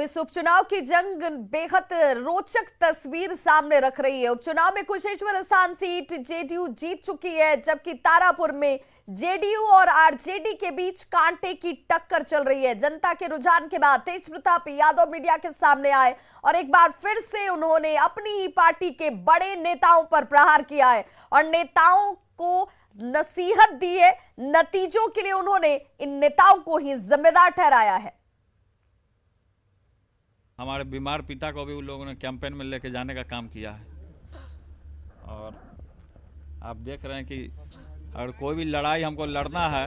इस उपचुनाव की जंग बेहद रोचक तस्वीर सामने रख रही है। उपचुनाव में कुशेश्वर स्थान सीट जेडीयू जीत चुकी है, जबकि तारापुर में जेडीयू और आरजेडी के बीच कांटे की टक्कर चल रही है। जनता के रुझान के बाद तेज प्रताप यादव मीडिया के सामने आए और एक बार फिर से उन्होंने अपनी ही पार्टी के बड़े नेताओं पर प्रहार किया है और नेताओं को नसीहत दी है। नतीजों के लिए उन्होंने इन नेताओं को ही जिम्मेदार ठहराया है। हमारे बीमार पिता को भी उन लोगों ने कैंपेन में लेके जाने का काम किया है और आप देख रहे हैं कि अगर कोई भी लड़ाई हमको लड़ना है,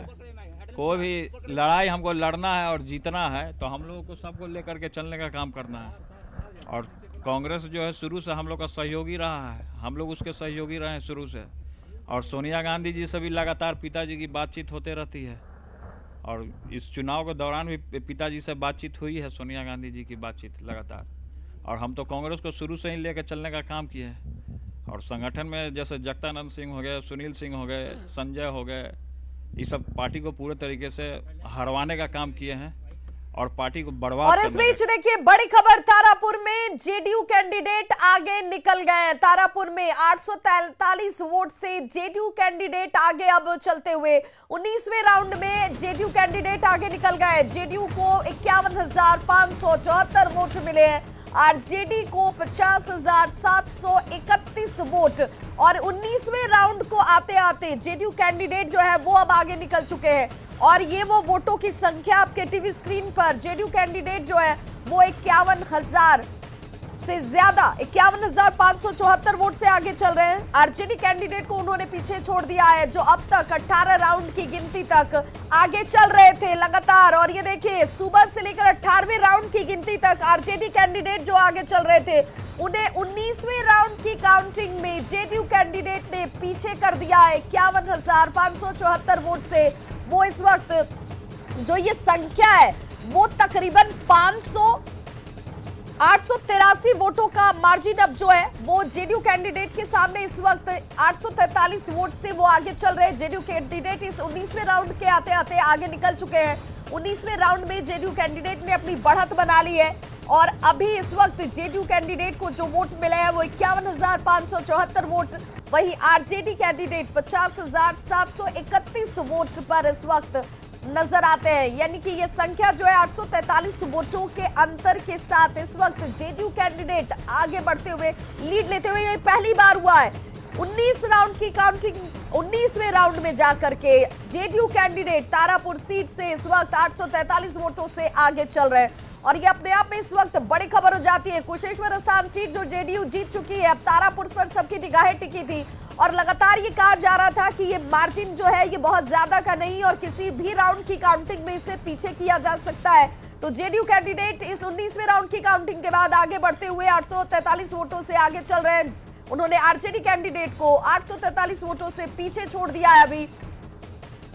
कोई भी लड़ाई हमको लड़ना है और जीतना है तो हम लोगों को सबको लेकर के चलने का काम करना है। और कांग्रेस जो है शुरू से हम लोग का सहयोगी रहा है, हम लोग उसके सहयोगी रहे हैं शुरू से। और सोनिया गांधी जी से भी लगातार पिताजी की बातचीत होते रहती है और इस चुनाव के दौरान भी पिताजी से बातचीत हुई है, सोनिया गांधी जी की बातचीत लगातार। और हम तो कांग्रेस को शुरू से ही लेकर चलने का काम किए हैं और संगठन में जैसे जगदानंद सिंह हो गए, सुनील सिंह हो गए, संजय हो गए, ये सब पार्टी को पूरे तरीके से हरवाने का काम किए हैं और पार्टी को बढ़वा। और इस बीच देखिए बड़ी खबर, तारापुर में जेडीयू कैंडिडेट आगे निकल गए। तारापुर में 843 वोट से जेडीयू कैंडिडेट आगे अब चलते हुए 19वें राउंड में जेडीयू कैंडिडेट आगे निकल गए। जेडीयू को 51,574 वोट मिले हैं, आरजेडी को 50,731 वोट। और 19वें राउंड को आते आते जेडीयू कैंडिडेट जो है वो अब आगे निकल चुके हैं और ये वो वोटों की संख्या आपके टीवी स्क्रीन पर। जेडीयू कैंडिडेट जो है वो 51,000 से ज्यादा 51,574 वोट से आगे चल रहे हैं। आरजेडी कैंडिडेट को उन्होंने पीछे छोड़ दिया है, जो अब तक 18 राउंड की गिनती तक आगे चल रहे थे लगातार। और ये देखिए सुबह से लेकर 18वें राउंड की गिनती तक आरजेडी कैंडिडेट जो आगे चल रहे थे, उन्हें 19वें राउंड की काउंटिंग में जेडीयू कैंडिडेट ने पीछे कर दिया है 51,574 वोट से। वो इस वक्त जो ये संख्या है वो तकरीबन 883 वोटों का मार्जिन अब जो है वो जेडीयू कैंडिडेट के सामने इस वक्त 843 वोट से वो आगे चल रहे हैं। जेडीयू कैंडिडेट इस 19वें राउंड के आते आते आगे निकल चुके हैं। 19वें राउंड में जेडीयू कैंडिडेट ने अपनी बढ़त बना ली है और अभी इस वक्त जेडीयू कैंडिडेट को जो वोट मिले हैं वो 51,574 वोट, वही आरजेडी कैंडिडेट 50,731 वोट पर इस वक्त नजर आते हैं। यानी कि ये संख्या जो है 843 वोटों के अंतर के साथ इस वक्त जेडीयू कैंडिडेट आगे बढ़ते हुए, लीड लेते हुए, ये पहली बार हुआ है 19 राउंड की काउंटिंग 19वें राउंड में जाकर के जेडीयू कैंडिडेट तारापुर सीट से इस वक्त 843 वोटों से आगे चल रहे हैं। और ये अपने आप में इस वक्त बड़ी खबर हो जाती है। कुशेश्वर स्थान सीट जो जेडीयू जीत चुकी है, अब तारापुर पर सबकी निगाहें टिकी थी और लगातार ये कहा जा रहा था कि ये मार्जिन जो है ये बहुत ज्यादा का नहीं और किसी भी राउंड की काउंटिंग में इसे पीछे किया जा सकता है। तो जेडीयू कैंडिडेट इस 19वें राउंड की काउंटिंग के बाद आगे बढ़ते हुए 843 वोटों से आगे चल रहे हैं। उन्होंने आरजेडी कैंडिडेट को 843 वोटों से पीछे छोड़ दिया है अभी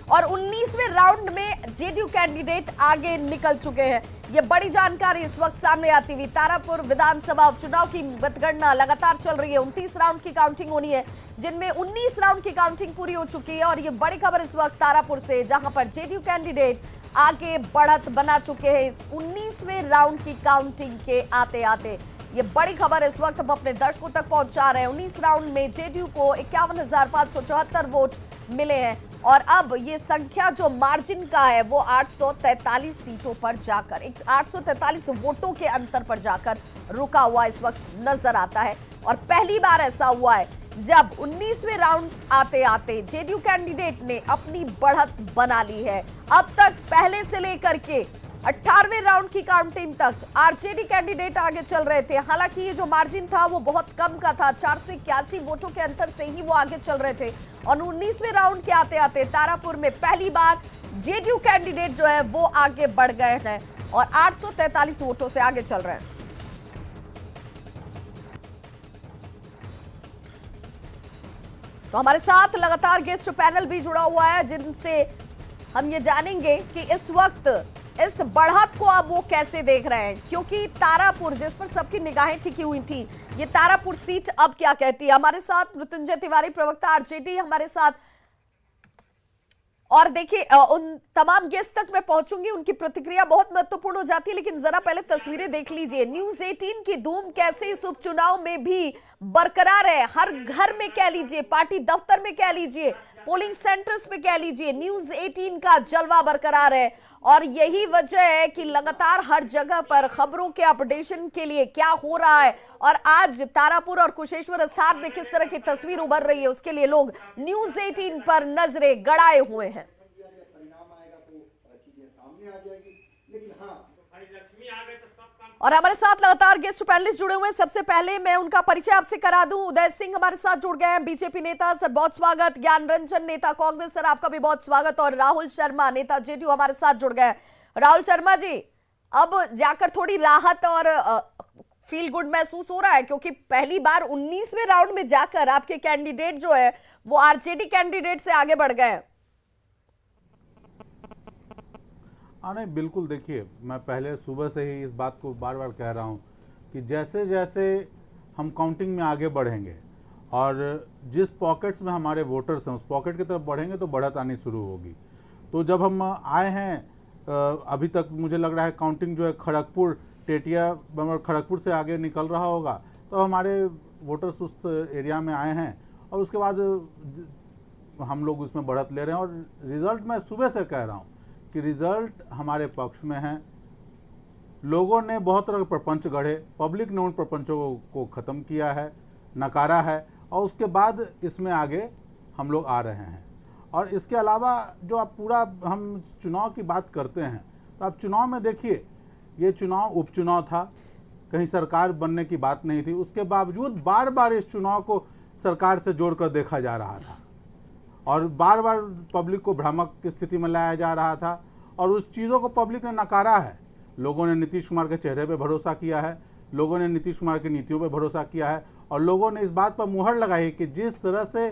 और 19वें राउंड में जेडीयू कैंडिडेट आगे निकल चुके हैं। ये बड़ी जानकारी इस वक्त सामने आती हुई। तारापुर विधानसभा उपचुनाव की मतगणना लगातार चल रही है। 29 राउंड की काउंटिंग होनी है, जिनमें 19 राउंड की काउंटिंग पूरी हो चुकी है। और ये बड़ी खबर इस वक्त तारापुर से, जहां पर जेडीयू कैंडिडेट आगे बढ़त बना चुके हैं इस 19वें राउंड की काउंटिंग के आते आते। ये बड़ी खबर इस वक्त हम अपने दर्शकों तक पहुंचा रहे हैं। 19 राउंड में जेडीयू को 51,574 वोट मिले हैं और अब ये संख्या जो मार्जिन का है वो 843 सीटों पर जाकर 843 वोटों के अंतर पर जाकर रुका हुआ इस वक्त नजर आता है। और पहली बार ऐसा हुआ है जब 19वें राउंड आते आते जेडीयू कैंडिडेट ने अपनी बढ़त बना ली है। अब तक पहले से लेकर के 18वें राउंड की काउंटिंग तक आरजेडी कैंडिडेट आगे चल रहे थे। हालांकि ये जो मार्जिन था वो बहुत कम का था, 481 वोटों के अंतर से ही वो आगे चल रहे थे। और 19वें राउंड के आते आते तारापुर में पहली बार जेडीयू कैंडिडेट जो है वो आगे बढ़ गए हैं और 843 वोटों से आगे चल रहे हैं। तो हमारे साथ लगातार गेस्ट पैनल भी जुड़ा हुआ है, जिनसे हम ये जानेंगे कि इस वक्त इस बढ़त को अब वो कैसे देख रहे हैं, क्योंकि तारापुर जिस पर सबकी निगाहें टिकी हुई थी, ये तारापुर सीट अब क्या कहती है। हमारे साथ मृत्युंजय तिवारी, प्रवक्ता आरजेडी, हमारे साथ और देखिए उन तमाम गेस्ट तक मैं पहुंचूंगी, उनकी प्रतिक्रिया बहुत महत्वपूर्ण हो जाती है, लेकिन जरा पहले तस्वीरें देख लीजिए। न्यूज 18 की धूम कैसे इस उपचुनाव में भी बरकरार है। हर घर में कह लीजिए, पार्टी दफ्तर में कह लीजिए, पोलिंग सेंटर्स में कह लीजिए, न्यूज 18 का जलवा बरकरार है। और यही वजह है कि लगातार हर जगह पर खबरों के अपडेशन के लिए क्या हो रहा है और आज तारापुर और कुशेश्वर स्थान में किस तरह की तस्वीर उभर रही है, उसके लिए लोग न्यूज 18 पर नजरें गड़ाए हुए हैं। और हमारे साथ लगातार गेस्ट पैनलिस्ट जुड़े हुए हैं। सबसे पहले मैं उनका परिचय आपसे करा दूं। उदय सिंह हमारे साथ जुड़ गए हैं, बीजेपी नेता, सर बहुत स्वागत। ज्ञान रंजन नेता कांग्रेस, सर आपका भी बहुत स्वागत। और राहुल शर्मा नेता जेडीयू हमारे साथ जुड़ गए हैं। राहुल शर्मा जी, अब जाकर थोड़ी राहत और फील गुड महसूस हो रहा है, क्योंकि पहली बार 19वें राउंड में जाकर आपके कैंडिडेट जो है वो आरजेडी कैंडिडेट से आगे बढ़ गए हैं। नहीं, बिल्कुल। देखिए, मैं पहले सुबह से ही इस बात को बार बार कह रहा हूं कि जैसे जैसे हम काउंटिंग में आगे बढ़ेंगे और जिस पॉकेट्स में हमारे वोटर्स हैं उस पॉकेट की तरफ बढ़ेंगे तो बढ़त आनी शुरू होगी। तो जब हम आए हैं, अभी तक मुझे लग रहा है काउंटिंग जो है खड़गपुर, टेटिया, खड़गपुर से आगे निकल रहा होगा, तो हमारे वोटर्स उस एरिया में आए हैं और उसके बाद हम लोग उसमें बढ़त ले रहे हैं। और रिजल्ट मैं सुबह से कह रहा हूँ कि रिजल्ट हमारे पक्ष में है। लोगों ने बहुत तरह के प्रपंच गढ़े, पब्लिक ने उन प्रपंचों को ख़त्म किया है, नकारा है, और उसके बाद इसमें आगे हम लोग आ रहे हैं। और इसके अलावा जो आप पूरा हम चुनाव की बात करते हैं, तो आप चुनाव में देखिए, ये चुनाव उपचुनाव था, कहीं सरकार बनने की बात नहीं थी। उसके बावजूद बार बार इस चुनाव को सरकार से जोड़कर देखा जा रहा था और बार बार पब्लिक को भ्रामक की स्थिति में लाया जा रहा था और उस चीज़ों को पब्लिक ने नकारा है। लोगों ने नीतीश कुमार के चेहरे पे भरोसा किया है, लोगों ने नीतीश कुमार की नीतियों पे भरोसा किया है और लोगों ने इस बात पर मुहर लगाई कि जिस तरह से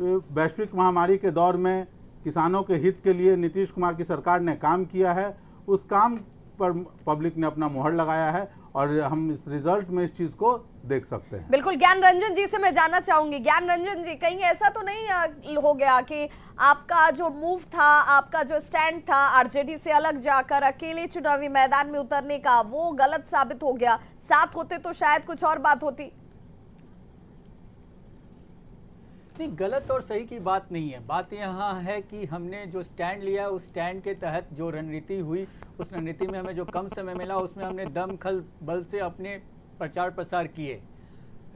वैश्विक महामारी के दौर में किसानों के हित के लिए नीतीश कुमार की सरकार ने काम किया है, उस काम पर पब्लिक ने अपना मुहर लगाया है और हम इस रिजल्ट में इस चीज को देख सकते हैं। बिल्कुल। ज्ञान रंजन जी से मैं जानना चाहूंगी। ज्ञान रंजन जी, कहीं ऐसा तो नहीं हो गया कि आपका जो मूव था, आपका जो स्टैंड था आरजेडी से अलग जाकर अकेले चुनावी मैदान में उतरने का, वो गलत साबित हो गया? साथ होते तो शायद कुछ और बात होती। नहीं, गलत और सही की बात नहीं है। बात यहाँ है कि हमने जो स्टैंड लिया, उस स्टैंड के तहत जो रणनीति हुई, उस रणनीति में हमें जो कम समय मिला उसमें हमने दमखल बल से अपने प्रचार प्रसार किए।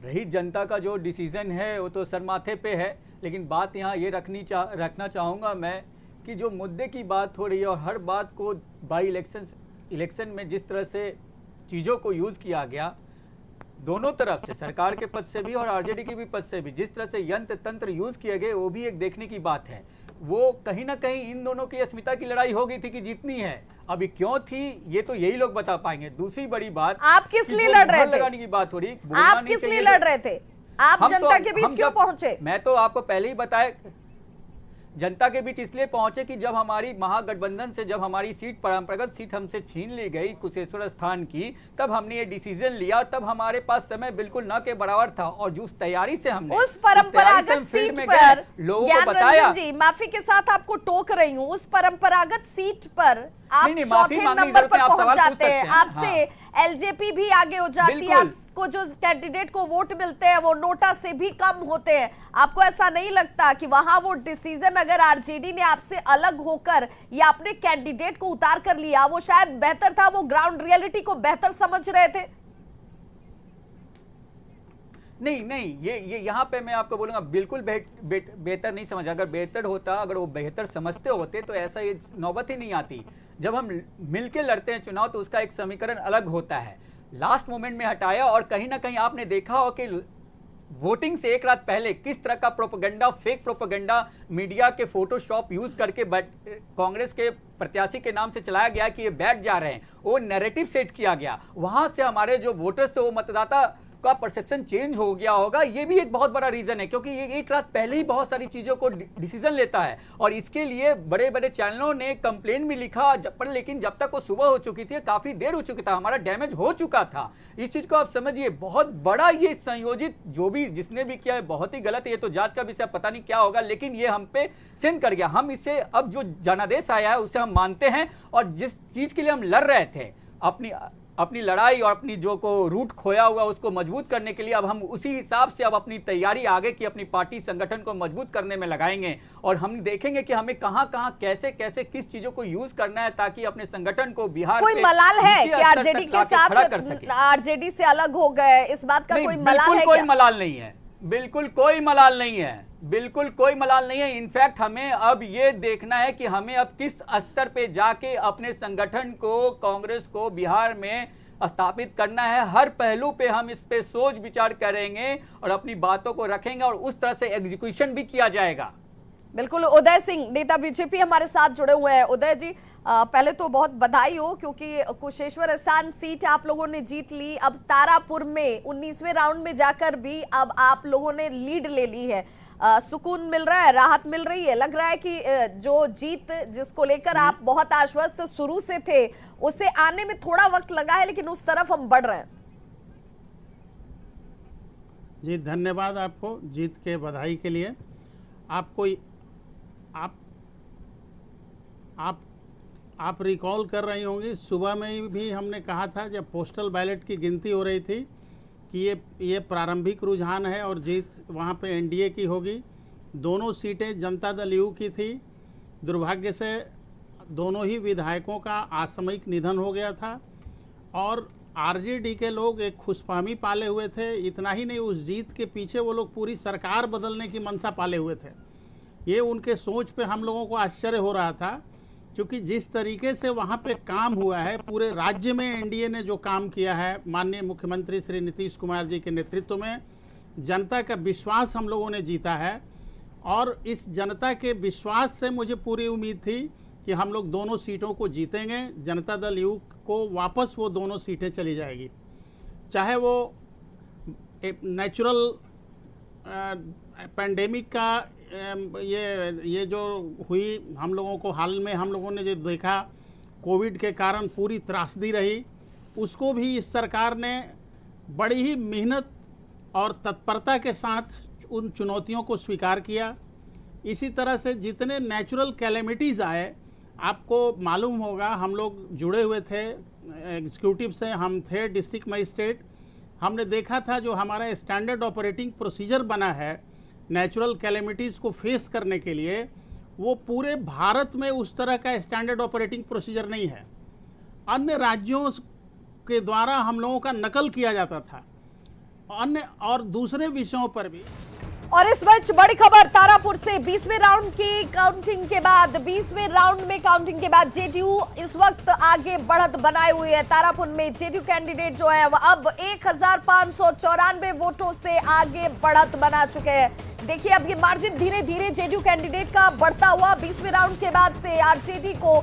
रही जनता का जो डिसीजन है वो तो सरमाथे पे है, लेकिन बात यहाँ ये रखना चाहूँगा मैं कि जो मुद्दे की बात हो रही है और हर बात को बाई इलेक्शन में जिस तरह से चीज़ों को यूज़ किया गया, दोनों तरफ से, सरकार के पद से भी और आरजेडी के भी पद से भी, जिस तरह से यंत्र तंत्र यूज़ किए गए, वो भी एक देखने की बात है। वो कहीं ना कहीं इन दोनों की अस्मिता की लड़ाई हो गई थी कि जीतनी है। अभी क्यों थी ये तो यही लोग बता पाएंगे। दूसरी बड़ी बात, आप किस लिए लड़ रहे थे? लगाने की बात हो रही, आप किस लिए लड़ रहे थे? आप जनता के बीच क्यों पहुंचे? मैं तो आपको पहले ही बताया, जनता के बीच इसलिए पहुंचे कि जब हमारी महागठबंधन से जब हमारी सीट, परंपरागत सीट हमसे छीन ली गई कुशेश्वर स्थान की, तब हमने ये डिसीजन लिया। तब हमारे पास समय बिल्कुल न के बराबर था और जो उस तैयारी से हमने उस परंपरागत सीट पर, लोगों को बताया जी, माफी के साथ आपको टोक रही हूँ, उस परंपरागत सीट पर आप चौथे नंबर पर पहुंच जाते हैं, आपसे एलजेपी भी आगे हो जाती है, आपको जो कैंडिडेट को वोट मिलते हैं वो नोटा से भी कम होते हैं। आपको ऐसा नहीं लगता कि वहां वो डिसीजन अगर आरजेडी ने आपसे अलग होकर या अपने कैंडिडेट को उतार कर लिया, वो शायद बेहतर था? वो ग्राउंड रियलिटी को बेहतर समझ रहे थे? नहीं, ये यहाँ पे मैं आपको बोलूंगा बिल्कुल बेहतर नहीं समझा। अगर बेहतर होता, अगर वो बेहतर समझते होते तो ऐसा ये नौबत ही नहीं आती। जब हम मिलके लड़ते हैं चुनाव तो उसका एक समीकरण अलग होता है। लास्ट मोमेंट में हटाया और कहीं ना कहीं आपने देखा हो कि वोटिंग से एक रात पहले किस तरह का प्रोपेगेंडा, फेक प्रोपेगेंडा मीडिया के फोटोशॉप यूज करके कांग्रेस के प्रत्याशी के नाम से चलाया गया कि ये बैठ जा रहे हैं। वो नैरेटिव सेट किया गया, वहां से हमारे जो वोटर्स थे वो मतदाता का परसेप्शन चेंज हो गया होगा, ये भी एक बहुत बड़ा रीजन है, क्योंकि ये एक रात पहले ही बहुत सारी चीजों को डिसीजन लेता है और इसके लिए बड़े बड़े चैनलों ने कंप्लेन भी लिखा पर लेकिन जब तक वो सुबह हो चुकी थी, काफी देर हो चुकी था, हमारा डैमेज हो चुका था। इस चीज को आप समझिए, बहुत बड़ा ये संयोजित जो भी जिसने भी किया है बहुत ही गलत है। ये तो जांच का विषय, पता नहीं क्या होगा, लेकिन ये हम पे सेंड कर गया। हम इसे अब जो जनादेश आया है उसे हम मानते हैं और जिस चीज के लिए हम लड़ रहे थे, अपनी लड़ाई और अपनी जो को रूट खोया हुआ उसको मजबूत करने के लिए, अब हम उसी हिसाब से अब अपनी तैयारी आगे की अपनी पार्टी संगठन को मजबूत करने में लगाएंगे और हम देखेंगे कि हमें कहां कहां कैसे कैसे किस चीजों को यूज करना है ताकि अपने संगठन को बिहार कोई मलाल है कि आरजेडी के साथ आरजेडी से अलग हो गए, इस बात का कोई मलाल है? कोई मलाल नहीं है, बिल्कुल कोई मलाल नहीं है, बिल्कुल कोई मलाल नहीं है। इनफैक्ट हमें अब ये देखना है कि हमें अब किस स्तर पे जाके अपने संगठन को, कांग्रेस को बिहार में स्थापित करना है। हर पहलू पे हम इस पे सोच विचार करेंगे और अपनी बातों को रखेंगे और उस तरह से एग्जीक्यूशन भी किया जाएगा। बिल्कुल। उदय सिंह, नेता बीजेपी, हमारे साथ जुड़े हुए हैं। उदय जी, पहले तो बहुत बधाई हो क्योंकि कुशेश्वर स्थान सीट आप लोगों ने जीत ली। अब तारापुर में 19वें राउंड में जाकर भी अब आप लोगों ने लीड ले ली है। सुकून मिल रहा है, राहत मिल रही है? लग रहा है कि जो जीत जिसको लेकर आप बहुत आश्वस्त शुरू से थे, उसे आने में थोड़ा वक्त लगा है, लेकिन उस तरफ हम बढ़ रहे हैं। जी धन्यवाद आपको जीत के बधाई के लिए। आपको आप रिकॉल कर रही होंगी, सुबह में भी हमने कहा था जब पोस्टल बैलेट की गिनती हो रही थी कि ये प्रारंभिक रुझान है और जीत वहाँ पे एनडीए की होगी। दोनों सीटें जनता दल यू की थी। दुर्भाग्य से दोनों ही विधायकों का आकस्मिक निधन हो गया था और आरजेडी के लोग एक खुशफहमी पाले हुए थे। इतना ही नहीं, उस जीत के पीछे वो लोग पूरी सरकार बदलने की मंशा पाले हुए थे। ये उनके सोच पे हम लोगों को आश्चर्य हो रहा था, क्योंकि जिस तरीके से वहाँ पे काम हुआ है, पूरे राज्य में एनडीए ने जो काम किया है माननीय मुख्यमंत्री श्री नीतीश कुमार जी के नेतृत्व में, जनता का विश्वास हम लोगों ने जीता है। और इस जनता के विश्वास से मुझे पूरी उम्मीद थी कि हम लोग दोनों सीटों को जीतेंगे। जनता दल यू को वापस वो दोनों सीटें चली जाएगी, चाहे वो नेचुरल पैंडेमिक का ये जो हुई हम लोगों को, हाल में हम लोगों ने जो देखा कोविड के कारण पूरी त्रासदी रही, उसको भी इस सरकार ने बड़ी ही मेहनत और तत्परता के साथ उन चुनौतियों को स्वीकार किया। इसी तरह से जितने नेचुरल कैलेमिटीज़ आए, आपको मालूम होगा, हम लोग जुड़े हुए थे एग्जीक्यूटिव से, हम थे डिस्ट्रिक्ट मजिस्ट्रेट, हमने देखा था जो हमारा स्टैंडर्ड ऑपरेटिंग प्रोसीजर बना है नेचुरल कैलेमिटीज़ को फेस करने के लिए, वो पूरे भारत में उस तरह का स्टैंडर्ड ऑपरेटिंग प्रोसीजर नहीं है। अन्य राज्यों के द्वारा हम लोगों का नकल किया जाता था, अन्य और दूसरे विषयों पर भी। और इस बीच बड़ी खबर तारापुर से 20वें राउंड की काउंटिंग के बाद, 20वें राउंड में काउंटिंग के बाद जेडीयू इस वक्त आगे बढ़त बनाए हुए है। तारापुर में जेडीयू कैंडिडेट जो है वह अब 1594 वोटों से आगे बढ़त बना चुके हैं। देखिए अब ये मार्जिन धीरे धीरे जेडीयू कैंडिडेट का बढ़ता हुआ, 20वें राउंड के बाद से आरजेडी को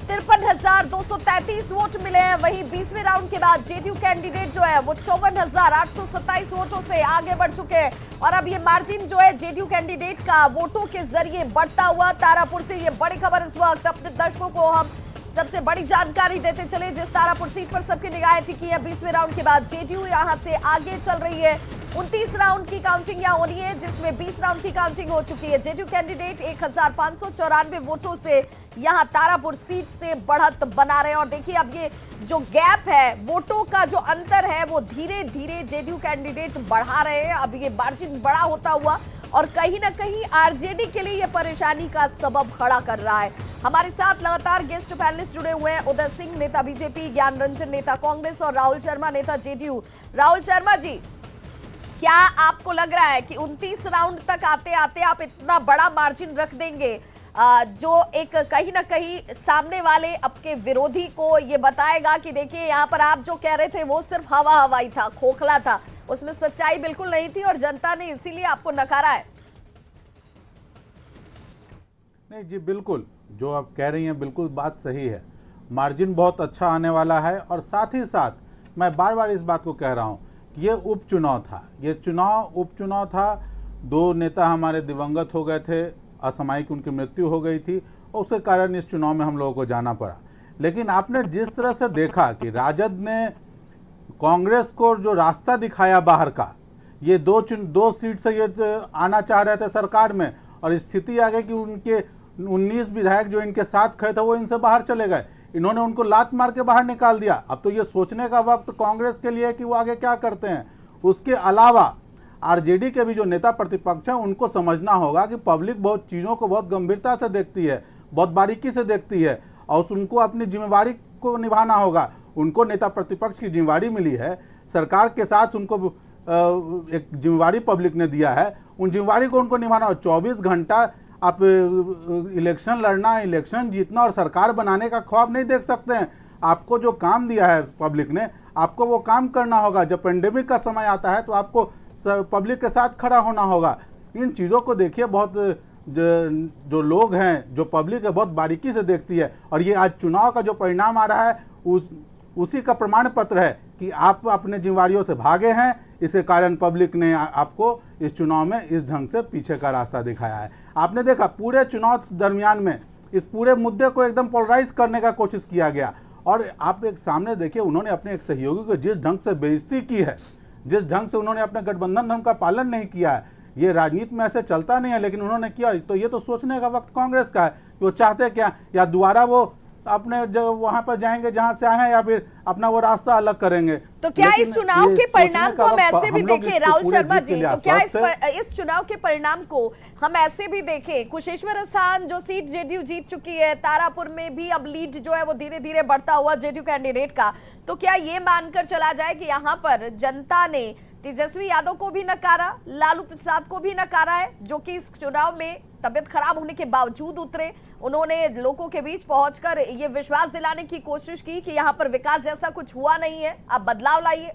53,233 वोट मिले हैं। वहीं 20वें राउंड के बाद जेडीयू कैंडिडेट जो है वो 54,827 वोटों से आगे बढ़ चुके हैं। और अब ये मार्जिन जो है जेडीयू कैंडिडेट का वोटों के जरिए बढ़ता हुआ। तारापुर से ये बड़ी खबर इस वक्त अपने दर्शकों को हम सबसे बड़ी जानकारी देते चले, जिस तारापुर सीट पर सबकी निगाहें टिकी है। 20वें राउंड के बाद जेडीयू यहां से आगे चल रही है। 29 राउंड की काउंटिंग यहां होनी है, जिसमें 20 राउंड की काउंटिंग हो चुकी है। जेडीयू कैंडिडेट 1594 वोटों से यहां तारापुर सीट से बढ़त बना रहे हैं। और देखिए अब ये जो गैप है, वोटों का जो अंतर है, वो धीरे धीरे जेडीयू कैंडिडेट बढ़ा रहे हैं। अब ये मार्जिन बड़ा होता हुआ और कहीं ना कहीं आरजेडी के लिए ये परेशानी का सबब खड़ा कर रहा है। हमारे साथ लगातार गेस्ट पैनलिस्ट जुड़े हुए हैं, उदय सिंह नेता बीजेपी, ज्ञान रंजन नेता कांग्रेस और राहुल शर्मा नेता जेडीयू। राहुल शर्मा जी, क्या आपको लग रहा है कि 29 राउंड तक आते आते आप इतना बड़ा मार्जिन रख देंगे, जो एक कहीं ना कहीं सामने वाले आपके विरोधी को ये बताएगा कि देखिए यहाँ पर आप जो कह रहे थे वो सिर्फ हवाई था, खोखला था, उसमें सच्चाई बिल्कुल नहीं थी और जनता ने इसीलिए आपको नकारा है? नहीं जी, बिल्कुल जो आप कह रही हैं बिल्कुल बात सही है। मार्जिन बहुत अच्छा आने वाला है और साथ ही साथ मैं बार बार इस बात को कह रहा हूं ये उपचुनाव था, ये उपचुनाव था। 2 नेता हमारे दिवंगत हो गए थे, असामयिक उनकी मृत्यु हो गई थी और उसके कारण इस चुनाव में हम लोगों को जाना पड़ा। लेकिन आपने जिस तरह से देखा कि राजद ने कांग्रेस को जो रास्ता दिखाया बाहर का, ये 2 सीट से ये आना चाह रहे थे सरकार में, और स्थिति आ गई कि उनके 19 विधायक जो इनके साथ खड़े थे वो इनसे बाहर चले गए। इन्होंने उनको लात मार के बाहर निकाल दिया। अब तो ये सोचने का वक्त कांग्रेस के लिए है कि वो आगे क्या करते हैं। उसके अलावा आरजेडी के भी जो नेता प्रतिपक्ष हैं उनको समझना होगा कि पब्लिक बहुत चीज़ों को बहुत गंभीरता से देखती है, बहुत बारीकी से देखती है, और उनको अपनी जिम्मेवारी को निभाना होगा। उनको नेता प्रतिपक्ष की जिम्मेवारी मिली है, सरकार के साथ उनको एक जिम्मेवारी पब्लिक ने दिया है, उन जिम्मेवारी को उनको निभाना हो। 24 घंटा आप इलेक्शन लड़ना, इलेक्शन जीतना और सरकार बनाने का ख्वाब नहीं देख सकते हैं। आपको जो काम दिया है पब्लिक ने, आपको वो काम करना होगा। जब पेंडेमिक का समय आता है तो आपको पब्लिक के साथ खड़ा होना होगा। इन चीज़ों को देखिए, बहुत जो लोग हैं, जो पब्लिक है, बहुत बारीकी से देखती है। और ये आज चुनाव का जो परिणाम आ रहा है उसी का प्रमाण पत्र है कि आप अपने जिम्मेवारियों से भागे हैं। इसके कारण पब्लिक ने आपको इस चुनाव में इस ढंग से पीछे का रास्ता दिखाया है। आपने देखा पूरे चुनाव दरमियान में इस पूरे मुद्दे को एकदम पोलराइज करने का कोशिश किया गया। और आप एक सामने देखिए, उन्होंने अपने एक सहयोगी को जिस ढंग से बेइज्जती की है, जिस ढंग से उन्होंने अपने गठबंधन धर्म का पालन नहीं किया है, ये राजनीति में ऐसे चलता नहीं है, लेकिन उन्होंने किया। तो ये तो सोचने का वक्त कांग्रेस का है कि वो चाहते क्या, या दोबारा वो अपने जो वहां पर जाएंगे जहां से आए हैं, या फिर अपना वो रास्ता अलग करेंगे। तो क्या इस चुनाव के परिणाम को हम ऐसे भी देखें, राहुल शर्मा जी, तो क्या इस चुनाव के परिणाम को हम ऐसे भी देखें, कुशेश्वर स्थान जो सीट जेडीयू जीत चुकी है, तारापुर में भी अब लीड जो है वो धीरे धीरे बढ़ता हुआ जेडीयू कैंडिडेट का, तो क्या ये मानकर चला जाए कि यहाँ पर जनता ने तेजस्वी यादव को भी नकारा, लालू प्रसाद को भी नकारा है, जो कि इस चुनाव में तबियत खराब होने के बावजूद उतरे, उन्होंने लोगों के बीच पहुंचकर ये विश्वास दिलाने की कोशिश की कि यहाँ पर विकास जैसा कुछ हुआ नहीं है, आप बदलाव लाइए।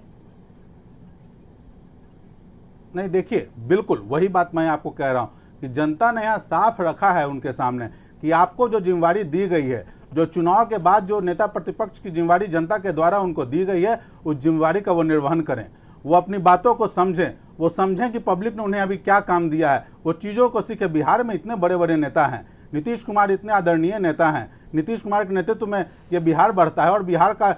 नहीं, देखिए, बिल्कुल वही बात मैं आपको कह रहा हूं कि जनता ने यहाँ साफ रखा है उनके सामने कि आपको जो जिम्मेवारी दी गई है, जो चुनाव के बाद जो नेता प्रतिपक्ष की जिम्मेवारी जनता के द्वारा उनको दी गई है, उस जिम्मेवारी का वो निर्वहन करें। वो अपनी बातों को समझें, वो समझें कि पब्लिक ने उन्हें अभी क्या काम दिया है, वो चीज़ों को सीखे। बिहार में इतने बड़े बड़े नेता हैं, नीतीश कुमार इतने आदरणीय नेता हैं, नीतीश कुमार के नेतृत्व में ये बिहार बढ़ता है और बिहार का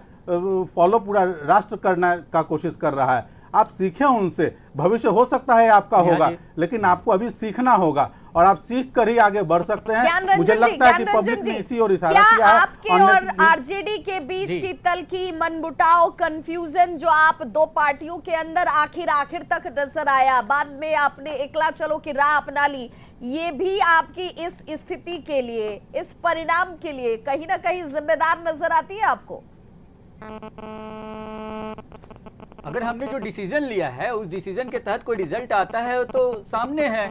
फॉलो पूरा राष्ट्र करने का कोशिश कर रहा है। आप सीखें उनसे, भविष्य हो सकता है आपका होगा, लेकिन आपको अभी सीखना होगा और आप सीख कर ही आगे बढ़ सकते हैं। मुझे लगता है कि पब्लिक ने इसी ओर इशारा किया है। आपके और आरजेडी के बीच की तल्खी, मनमुटाव, कंफ्यूजन जो आप दो पार्टियों के अंदर आखिर तक नजर आया, बाद में आपने एकला चलो की राह अपना ली, ये भी आपकी इस स्थिति के लिए, इस परिणाम के लिए कहीं ना कहीं जिम्मेदार नजर आती है आपको? अगर हमने जो डिसीजन लिया है उस डिसीजन के तहत कोई रिजल्ट आता है तो सामने है।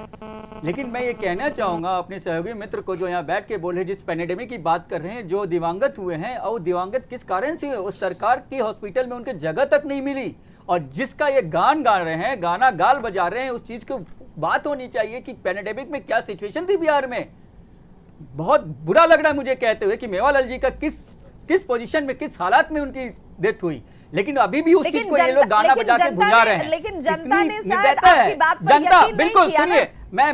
लेकिन मैं ये कहना चाहूंगा अपने सहयोगी मित्र को जो यहाँ बैठ के बोले, जिस पैंडेमिक की बात कर रहे हैं, जो दिवंगत हुए हैं, और दिवंगत किस कारण से हुए, उस सरकार की हॉस्पिटल में उनके जगह तक नहीं मिली, और जिसका ये गान गा रहे हैं, गाना गाल बजा रहे हैं, उस चीज की बात होनी चाहिए कि पैंडेमिक में क्या सिचुएशन थी बिहार में। बहुत बुरा लग रहा है मुझे कहते हुए कि मेवालाल जी का किस पोजीशन में, किस हालात में उनकी डेथ हुई, लेकिन अभी भी उस चीज को ये लोग गाना बजा के भुला रहे हैं। लेकिन जनता ने शायद आपकी बात पर जनता यकीन बिल्कुल नहीं किया ना? सुनिए, मैं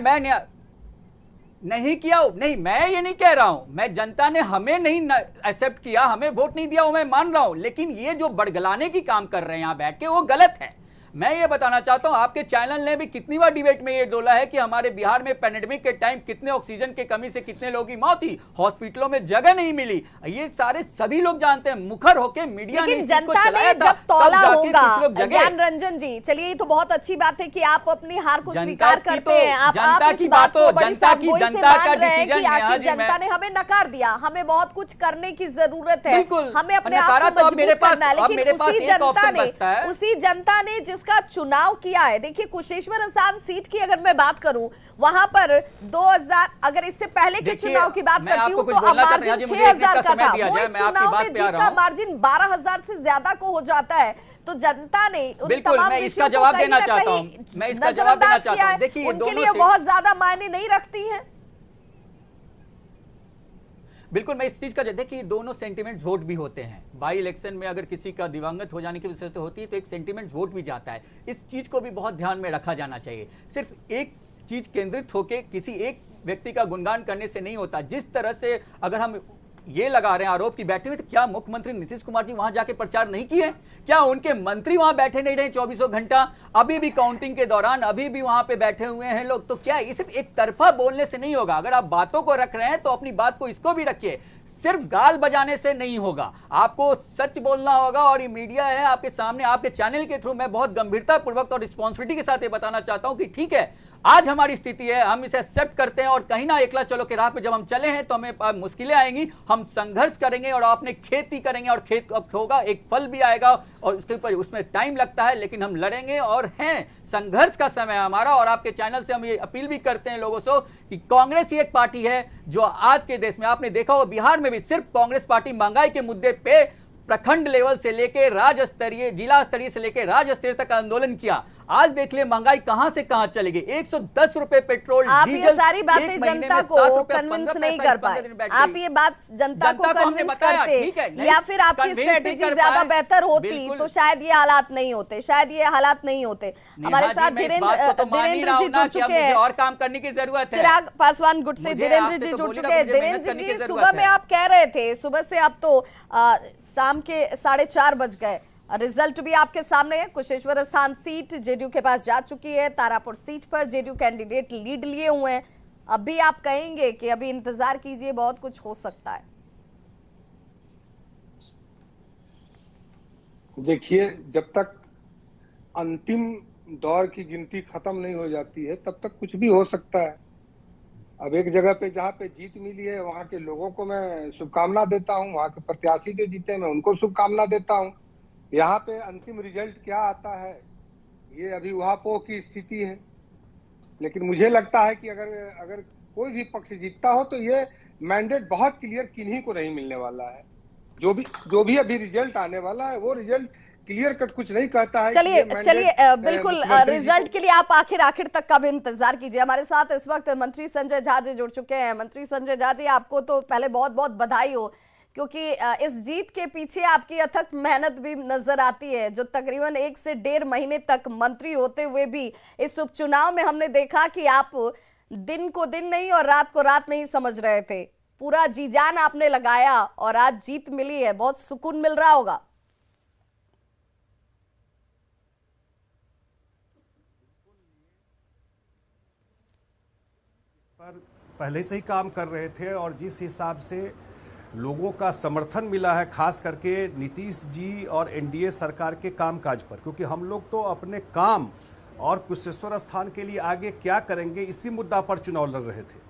नहीं किया, नहीं, मैं ये नहीं कह रहा हूं, मैं जनता ने हमें नहीं एक्सेप्ट किया, हमें वोट नहीं दिया, वो मैं मान रहा हूं, लेकिन ये जो बड़गलाने की काम कर रहे हैं यहाँ बैठ के, वो गलत है। मैं ये बताना चाहता हूं, आपके चैनल ने भी कितनी बार डिबेट में ये बोला है कि हमारे बिहार में पैंडेमिक के टाइम कितने ऑक्सीजन की कमी से कितने लोगों की मौत हुई, हॉस्पिटलों में जगह नहीं मिली, ये सारे सभी लोग जानते हैं, मुखर होके मीडिया लेकिन जनता ने जब तौला होगा, ज्ञान रंजन जी, चलिए ये तो बहुत अच्छी बात है कि आप अपनी हार को स्वीकार करते हैं, आप इस बात को बड़ी साफगोई से मान रहे हैं कि आखिर जनता ने हमें नकार दिया, हमें बहुत कुछ करने की जरूरत है, हमें अपने आप को मजबूत करना है। लेकिन उसी जनता ने जिसका चुनाव किया है, देखिए कुशेश्वर स्थान सीट की अगर मैं बात करूं, वहां पर 2000, अगर इससे पहले के चुनाव की बात करती हूं तो मार्जिन 6000 का था, वो इस चुनाव में जीत का मार्जिन 12000 से ज्यादा को हो जाता है। तो जनता ने उन तमाम विषयों को कहीं ना कहीं नजरअंदाज किया है, उनके लिए बहुत ज्यादा मायने नहीं रखती हैं। बिल्कुल, मैं इस चीज का देखिए दोनों सेंटिमेंट वोट भी होते हैं। बाई इलेक्शन में अगर किसी का दिवंगत हो जाने की वजह से होती है तो एक सेंटिमेंट वोट भी जाता है। इस चीज को भी बहुत ध्यान में रखा जाना चाहिए। सिर्फ एक चीज केंद्रित होकर किसी एक व्यक्ति का गुणगान करने से नहीं होता। जिस तरह से अगर हम ये लगा रहे हैं आरोप की बैठे हुए, तो क्या मुख्यमंत्री नीतीश कुमार जी वहां जाके प्रचार नहीं किए? क्या उनके मंत्री वहां बैठे नहीं रहे 24 घंटा? अभी भी काउंटिंग के दौरान अभी भी वहां पे बैठे हुए हैं लोग। तो क्या ये सिर्फ एक तरफा बोलने से नहीं होगा? अगर आप बातों को रख रहे हैं तो अपनी बात को इसको भी रखिए। सिर्फ गाल बजाने से नहीं होगा, आपको सच बोलना होगा। और ये मीडिया है आपके सामने, आपके चैनल के थ्रू मैं बहुत गंभीरता पूर्वक और रिस्पॉन्सिबिलिटी के साथ ये बताना चाहता हूं कि ठीक है, आज हमारी स्थिति है, हम इसे एक्सेप्ट करते हैं और कहीं ना एकला चलो के राह पे जब हम चले हैं तो हमें मुश्किलें आएंगी, हम संघर्ष करेंगे और अपने खेती करेंगे और खेत होगा, एक फल भी आएगा और उसके ऊपर उसमें टाइम लगता है, लेकिन हम लड़ेंगे और हैं। संघर्ष का समय हमारा। और आपके चैनल से हम ये अपील भी करते हैं लोगों से कि कांग्रेस ही एक पार्टी है जो आज के देश में, आपने देखा हो बिहार में भी सिर्फ कांग्रेस पार्टी महंगाई के मुद्दे पे प्रखंड लेवल से लेकर राज्य स्तरीय, जिला स्तरीय से लेकर राज्य स्तरीय तक आंदोलन किया। आज देख ले महंगाई कहां से कहां चली गई। 110 रुपए पेट्रोल, आप डीजल, ये सारी बातें एक महीने जनता में को 7 रुपए, कन्विंस 15 नहीं पैसा कर इस 15 पाए। दिन बैठ आप गई। ये बात जनता को हमने कन्विंस बताया, ठीक है, करते नहीं, या फिर आपकी convince नहीं स्ट्रेटेजी कर ज्यादा पाए। बेहतर होती बिल्कुल। तो शायद ये हालात नहीं होते, शायद ये हालात नहीं होते। हमारे साथ धीरेन्द्र जी जुड़ चुके हैं और काम करने की जरूरत है। चिराग पासवान गुट से मुझे धीरेन्द्र आपसे जी तो जुड़ बोली चुके ना, हैं। मुझे मेहनत धीरेन्द्र करने की जी, जरूरत सुबह में है। आप कह रहे थे, सुबह से अब तो शाम के 4:30 बज गए, रिजल्ट भी आपके सामने है। कुशेश्वर स्थान सीट जेडीयू के पास जा चुकी है। तारापुर सीट पर जेडीयू कैंडिडेट लीड लिए हुए हैं। अब भी आप कहेंगे कि अभी इंतजार कीजिए, बहुत कुछ हो सकता है? देखिए, जब तक अंतिम दौर की गिनती खत्म नहीं हो जाती है तब तक कुछ भी हो सकता है। अब एक जगह पे जहाँ पे जीत मिली है वहाँ के लोगों को मैं शुभकामना देता हूँ, वहाँ के प्रत्याशी जो जीते मैं उनको शुभकामना देता हूँ। यहाँ पे अंतिम रिजल्ट क्या आता है ये अभी ऊहापोह की स्थिति है, लेकिन मुझे लगता है कि अगर कोई भी पक्ष जीतता हो तो ये मैंडेट बहुत क्लियर किन्हीं को नहीं मिलने वाला है। जो भी अभी रिजल्ट आने वाला है वो रिजल्ट क्लियर कट कुछ नहीं कहता है। चलिए बिल्कुल, रिजल्ट के लिए आप आखिर तक का भी इंतजार कीजिए। हमारे साथ इस वक्त मंत्री संजय झा जी जुड़ चुके हैं। मंत्री संजय झा जी, आपको तो पहले बहुत बहुत बधाई हो, क्योंकि इस जीत के पीछे आपकी अथक मेहनत भी नजर आती है। जो तकरीबन 1 से 1.5 महीने तक मंत्री होते हुए भी इस उपचुनाव में हमने देखा कि आप दिन को दिन नहीं और रात को रात नहीं समझ रहे थे। पूरा जी जान आपने लगाया और आज जीत मिली है, बहुत सुकून मिल रहा होगा। पर पहले से ही काम कर रहे थे और जिस हिसाब से लोगों का समर्थन मिला है, खास करके नीतीश जी और एनडीए सरकार के कामकाज पर, क्योंकि हम लोग तो अपने काम और कुशेश्वर स्थान के लिए आगे क्या करेंगे इसी मुद्दा पर चुनाव लड़ रहे थे।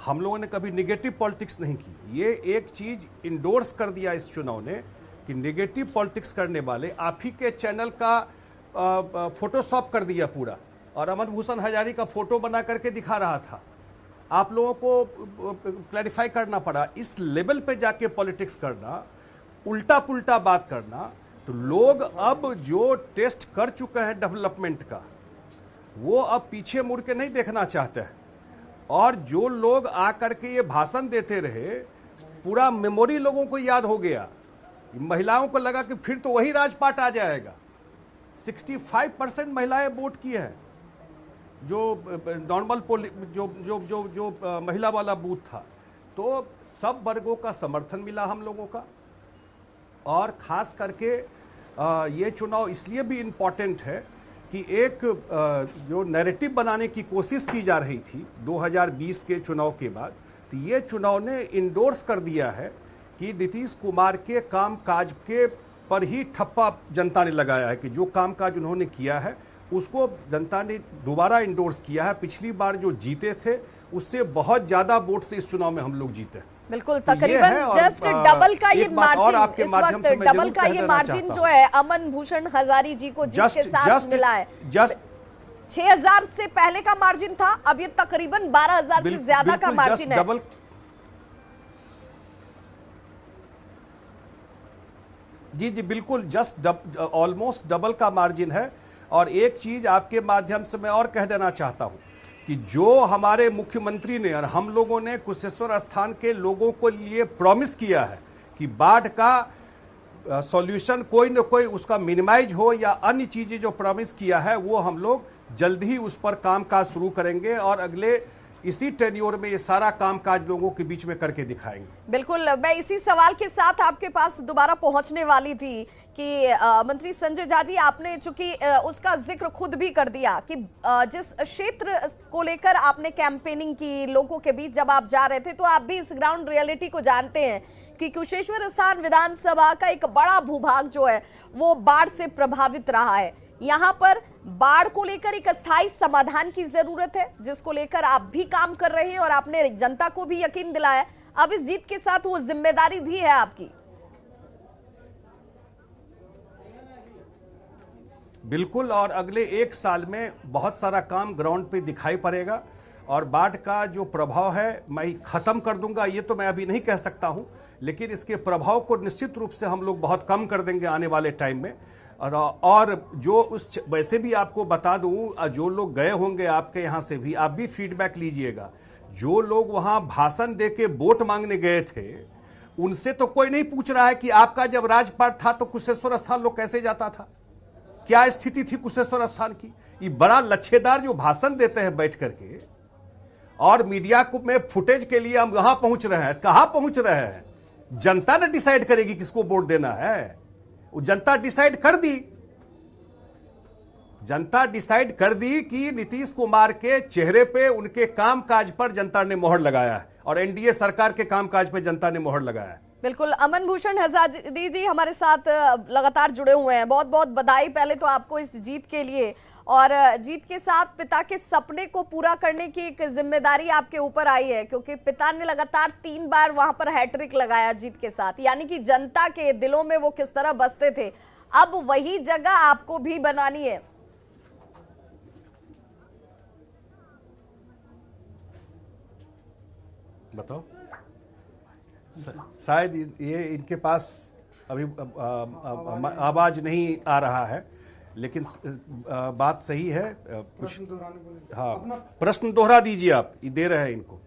हम लोगों ने कभी नेगेटिव पॉलिटिक्स नहीं की। ये एक चीज इंडोर्स कर दिया इस चुनाव ने कि नेगेटिव पॉलिटिक्स करने वाले आप ही के चैनल का फोटोशॉप कर दिया पूरा, और अमन भूषण हजारी का फोटो बना करके दिखा रहा था। आप लोगों को क्लैरिफाई करना पड़ा। इस लेवल पे जाके पॉलिटिक्स करना, उल्टा पुल्टा बात करना, तो लोग अब जो टेस्ट कर चुके हैं डेवलपमेंट का वो अब पीछे मुड़ के नहीं देखना चाहते हैं। और जो लोग आकर के ये भाषण देते रहे, पूरा मेमोरी लोगों को याद हो गया। महिलाओं को लगा कि फिर तो वही राजपाट आ जाएगा। 65% महिलाएं वोट की है। जो नॉर्मल जो महिला वाला बूथ था, तो सब वर्गों का समर्थन मिला हम लोगों का। और खास करके ये चुनाव इसलिए भी इम्पॉर्टेंट है कि एक जो नैरेटिव बनाने की कोशिश की जा रही थी 2020 के चुनाव के बाद, तो ये चुनाव ने इंडोर्स कर दिया है कि नीतीश कुमार के कामकाज के पर ही ठप्पा जनता ने लगाया है कि जो कामकाज उन्होंने किया है उसको जनता ने दोबारा इंडोर्स किया है। पिछली बार जो जीते थे उससे बहुत ज्यादा वोट से इस चुनाव में हम लोग जीते। बिल्कुल, तकरीबन जस्ट डबल का ये मार्जिन, इस वक्त डबल का ये मार्जिन जो है अमन भूषण हजारी जी को जीत के साथ मिला है। 6000 से पहले का मार्जिन था, अब ये तकरीबन 12000 से ज्यादा का मार्जिन है। जी बिल्कुल, जस्ट ऑलमोस्ट डबल का मार्जिन है। और एक चीज आपके माध्यम से मैं और कह देना चाहता हूं कि जो हमारे मुख्यमंत्री ने और हम लोगों ने कुशेश्वर स्थान के लोगों को लिए प्रॉमिस किया है कि बाढ़ का सॉल्यूशन कोई न कोई उसका मिनिमाइज हो या अन्य चीजें जो प्रॉमिस किया है वो हम लोग जल्द ही उस पर कामकाज शुरू करेंगे और अगले इसी टेन्योर में ये सारा कामकाज लोगों के बीच में करके दिखाएंगे। बिल्कुल, मैं इसी सवाल के साथ आपके पास दोबारा पहुंचने वाली थी कि मंत्री संजय झा जी, आपने चूंकि उसका जिक्र खुद भी कर दिया कि जिस क्षेत्र को लेकर आपने कैंपेनिंग की लोगों के बीच जब आप जा रहे थे, तो आप भी इस ग्राउंड रियलिटी को जानते हैं कि कुशेश्वर स्थान विधानसभा का एक बड़ा भूभाग जो है वो बाढ़ से प्रभावित रहा है। यहाँ पर बाढ़ को लेकर एक अस्थायी समाधान की जरूरत है, जिसको लेकर आप भी काम कर रहे हैं और आपने जनता को भी यकीन दिलाया। अब इस जीत के साथ वो जिम्मेदारी भी है आपकी। बिल्कुल, और अगले एक साल में बहुत सारा काम ग्राउंड पे दिखाई पड़ेगा और बाढ़ का जो प्रभाव है मैं खत्म कर दूंगा ये तो मैं अभी नहीं कह सकता हूं, लेकिन इसके प्रभाव को निश्चित रूप से हम लोग बहुत कम कर देंगे आने वाले टाइम में। और जो उस वैसे भी आपको बता दूं, जो लोग गए होंगे आपके यहां से भी, आप भी फीडबैक लीजिएगा। जो लोग वहां भाषण दे के वोट मांगने गए थे उनसे तो कोई नहीं पूछ रहा है कि आपका जब राजपाट था तो कुशेश्वर स्थान लोग कैसे जाता था, क्या स्थिति थी कुशेश्वर स्थान की। ये बड़ा लच्छेदार जो भाषण देते हैं बैठ करके और मीडिया को में फुटेज के लिए हम वहां पहुंच रहे हैं। कहां पहुंच रहे हैं? जनता ने डिसाइड करेगी किसको वोट देना है। वो जनता डिसाइड कर दी, जनता डिसाइड कर दी कि नीतीश कुमार के चेहरे पे उनके कामकाज पर जनता ने मोहर लगाया है और एनडीए सरकार के कामकाज पे जनता ने मोहर लगाया है। बिल्कुल, अमन भूषण हजारी जी हमारे साथ लगातार जुड़े हुए हैं। बहुत बहुत बधाई पहले तो आपको इस जीत के लिए, और जीत के साथ पिता के सपने को पूरा करने की एक जिम्मेदारी आपके ऊपर आई है, क्योंकि पिता ने लगातार 3 बार वहां पर हैट्रिक लगाया जीत के साथ, यानी कि जनता के दिलों में वो किस तरह बसते थे, अब वही जगह आपको भी बनानी है। बताओ, शायद ये इनके पास अभी आवाज नहीं आ रहा है, लेकिन बात सही है। कुछ हाँ, प्रश्न दोहरा दीजिए आप, ये दे रहे हैं इनको।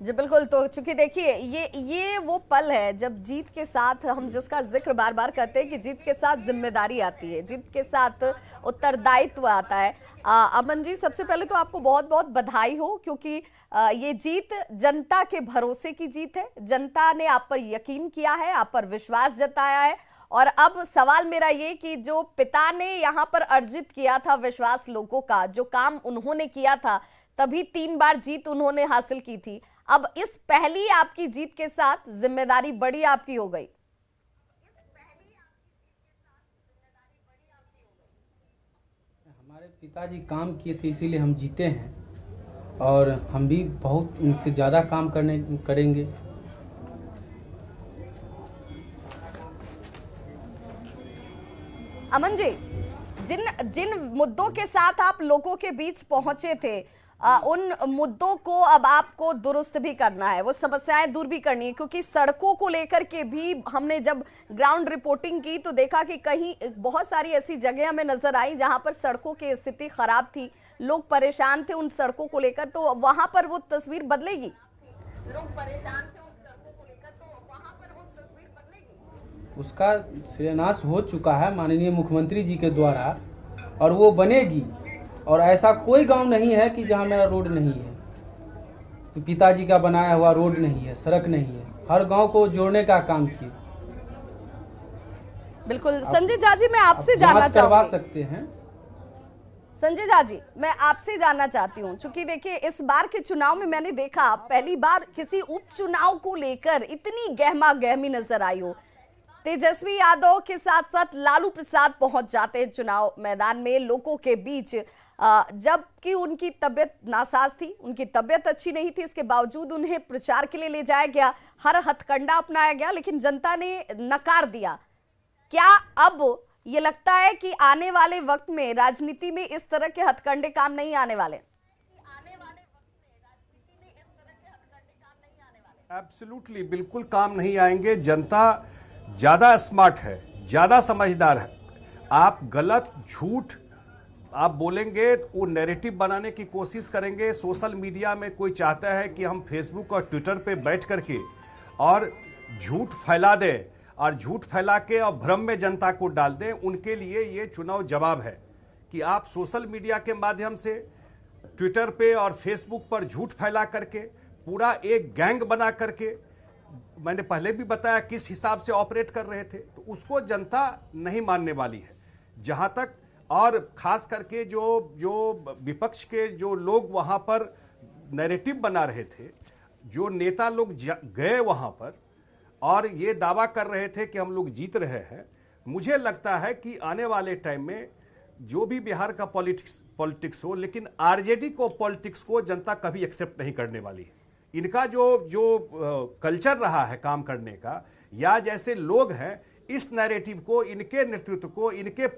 जी बिल्कुल, तो चूंकि देखिए ये वो पल है जब जीत के साथ, हम जिसका जिक्र बार बार करते हैं कि जीत के साथ जिम्मेदारी आती है, जीत के साथ उत्तरदायित्व आता है। अमन जी, सबसे पहले तो आपको बहुत बहुत बधाई हो, क्योंकि ये जीत जनता के भरोसे की जीत है। जनता ने आप पर यकीन किया है, आप पर विश्वास जताया है, और अब सवाल मेरा ये कि जो पिता ने यहाँ पर अर्जित किया था विश्वास लोगों का, जो काम उन्होंने किया था, तभी 3 बार जीत उन्होंने हासिल की थी। अब इस पहली आपकी जीत के साथ जिम्मेदारी बड़ी आपकी हो गई। हमारे पिताजी काम किए थे इसीलिए हम जीते हैं, और हम भी बहुत उनसे ज्यादा काम करेंगे। अमन जी, जिन मुद्दों के साथ आप लोगों के बीच पहुंचे थे, उन मुद्दों को अब आपको दुरुस्त भी करना है, वो समस्याएं दूर भी करनी है, क्योंकि सड़कों को लेकर के भी हमने जब ग्राउंड रिपोर्टिंग की तो देखा कि कहीं बहुत सारी ऐसी जगह हमें नजर आई जहां पर सड़कों की स्थिति खराब थी, लोग परेशान थे उन सड़कों को लेकर, तो वहां पर वो तस्वीर बदलेगी। लोग परेशान थे उन सड़कों को लेकर, तो वहां पर वो तस्वीर बदलेगी। उसका शिलान्यास हो चुका है माननीय मुख्यमंत्री जी के द्वारा, और वो बनेगी। और ऐसा कोई गांव नहीं है कि जहां मेरा रोड नहीं है, तो पिताजी का बनाया हुआ रोड नहीं है, सड़क नहीं है, हर गांव को जोड़ने का काम किए। बिल्कुल संजय झा जी, मैं आपसे जानना करवा सकते हैं। संजय झा जी, मैं आपसे जानना चाहती हूँ, चूंकि देखिए इस बार के चुनाव में मैंने देखा पहली बार किसी उपचुनाव को लेकर इतनी गहमा गहमी नजर आई हो। तेजस्वी यादव के साथ साथ लालू प्रसाद पहुंच जाते हैं चुनाव मैदान में लोगों के बीच, जबकि उनकी तबीयत नासाज थी, उनकी तबीयत अच्छी नहीं थी, इसके बावजूद उन्हें प्रचार के लिए ले जाया गया, हर हथकंडा अपनाया गया, लेकिन जनता ने नकार दिया। क्या अब ये लगता है कि आने वाले वक्त में राजनीति में इस तरह के हथकंडे काम नहीं आने वाले? एब्सोल्युटली, बिल्कुल काम नहीं आएंगे। जनता ज्यादा स्मार्ट है, ज्यादा समझदार है। आप गलत, झूठ आप बोलेंगे वो नैरेटिव बनाने की कोशिश करेंगे। सोशल मीडिया में कोई चाहता है कि हम फेसबुक और ट्विटर पे बैठ करके और झूठ फैला दें और झूठ फैला के और भ्रम में जनता को डाल दें। उनके लिए ये चुनाव जवाब है कि आप सोशल मीडिया के माध्यम से ट्विटर पे और फेसबुक पर झूठ फैला करके पूरा एक गैंग बना करके, मैंने पहले भी बताया किस हिसाब से ऑपरेट कर रहे थे, तो उसको जनता नहीं मानने वाली है। जहां तक और खास करके जो विपक्ष के जो लोग वहां पर नैरेटिव बना रहे थे, जो नेता लोग गए वहां पर और ये दावा कर रहे थे कि हम लोग जीत रहे हैं, मुझे लगता है कि आने वाले टाइम में जो भी बिहार का पॉलिटिक्स हो, लेकिन आरजेडी को पॉलिटिक्स को जनता कभी एक्सेप्ट नहीं करने वाली है। इनका जो कल्चर रहा है काम करने का, या जैसे लोग हैं, इस नैरेटिव को, इनके नेतृत्व को, इनके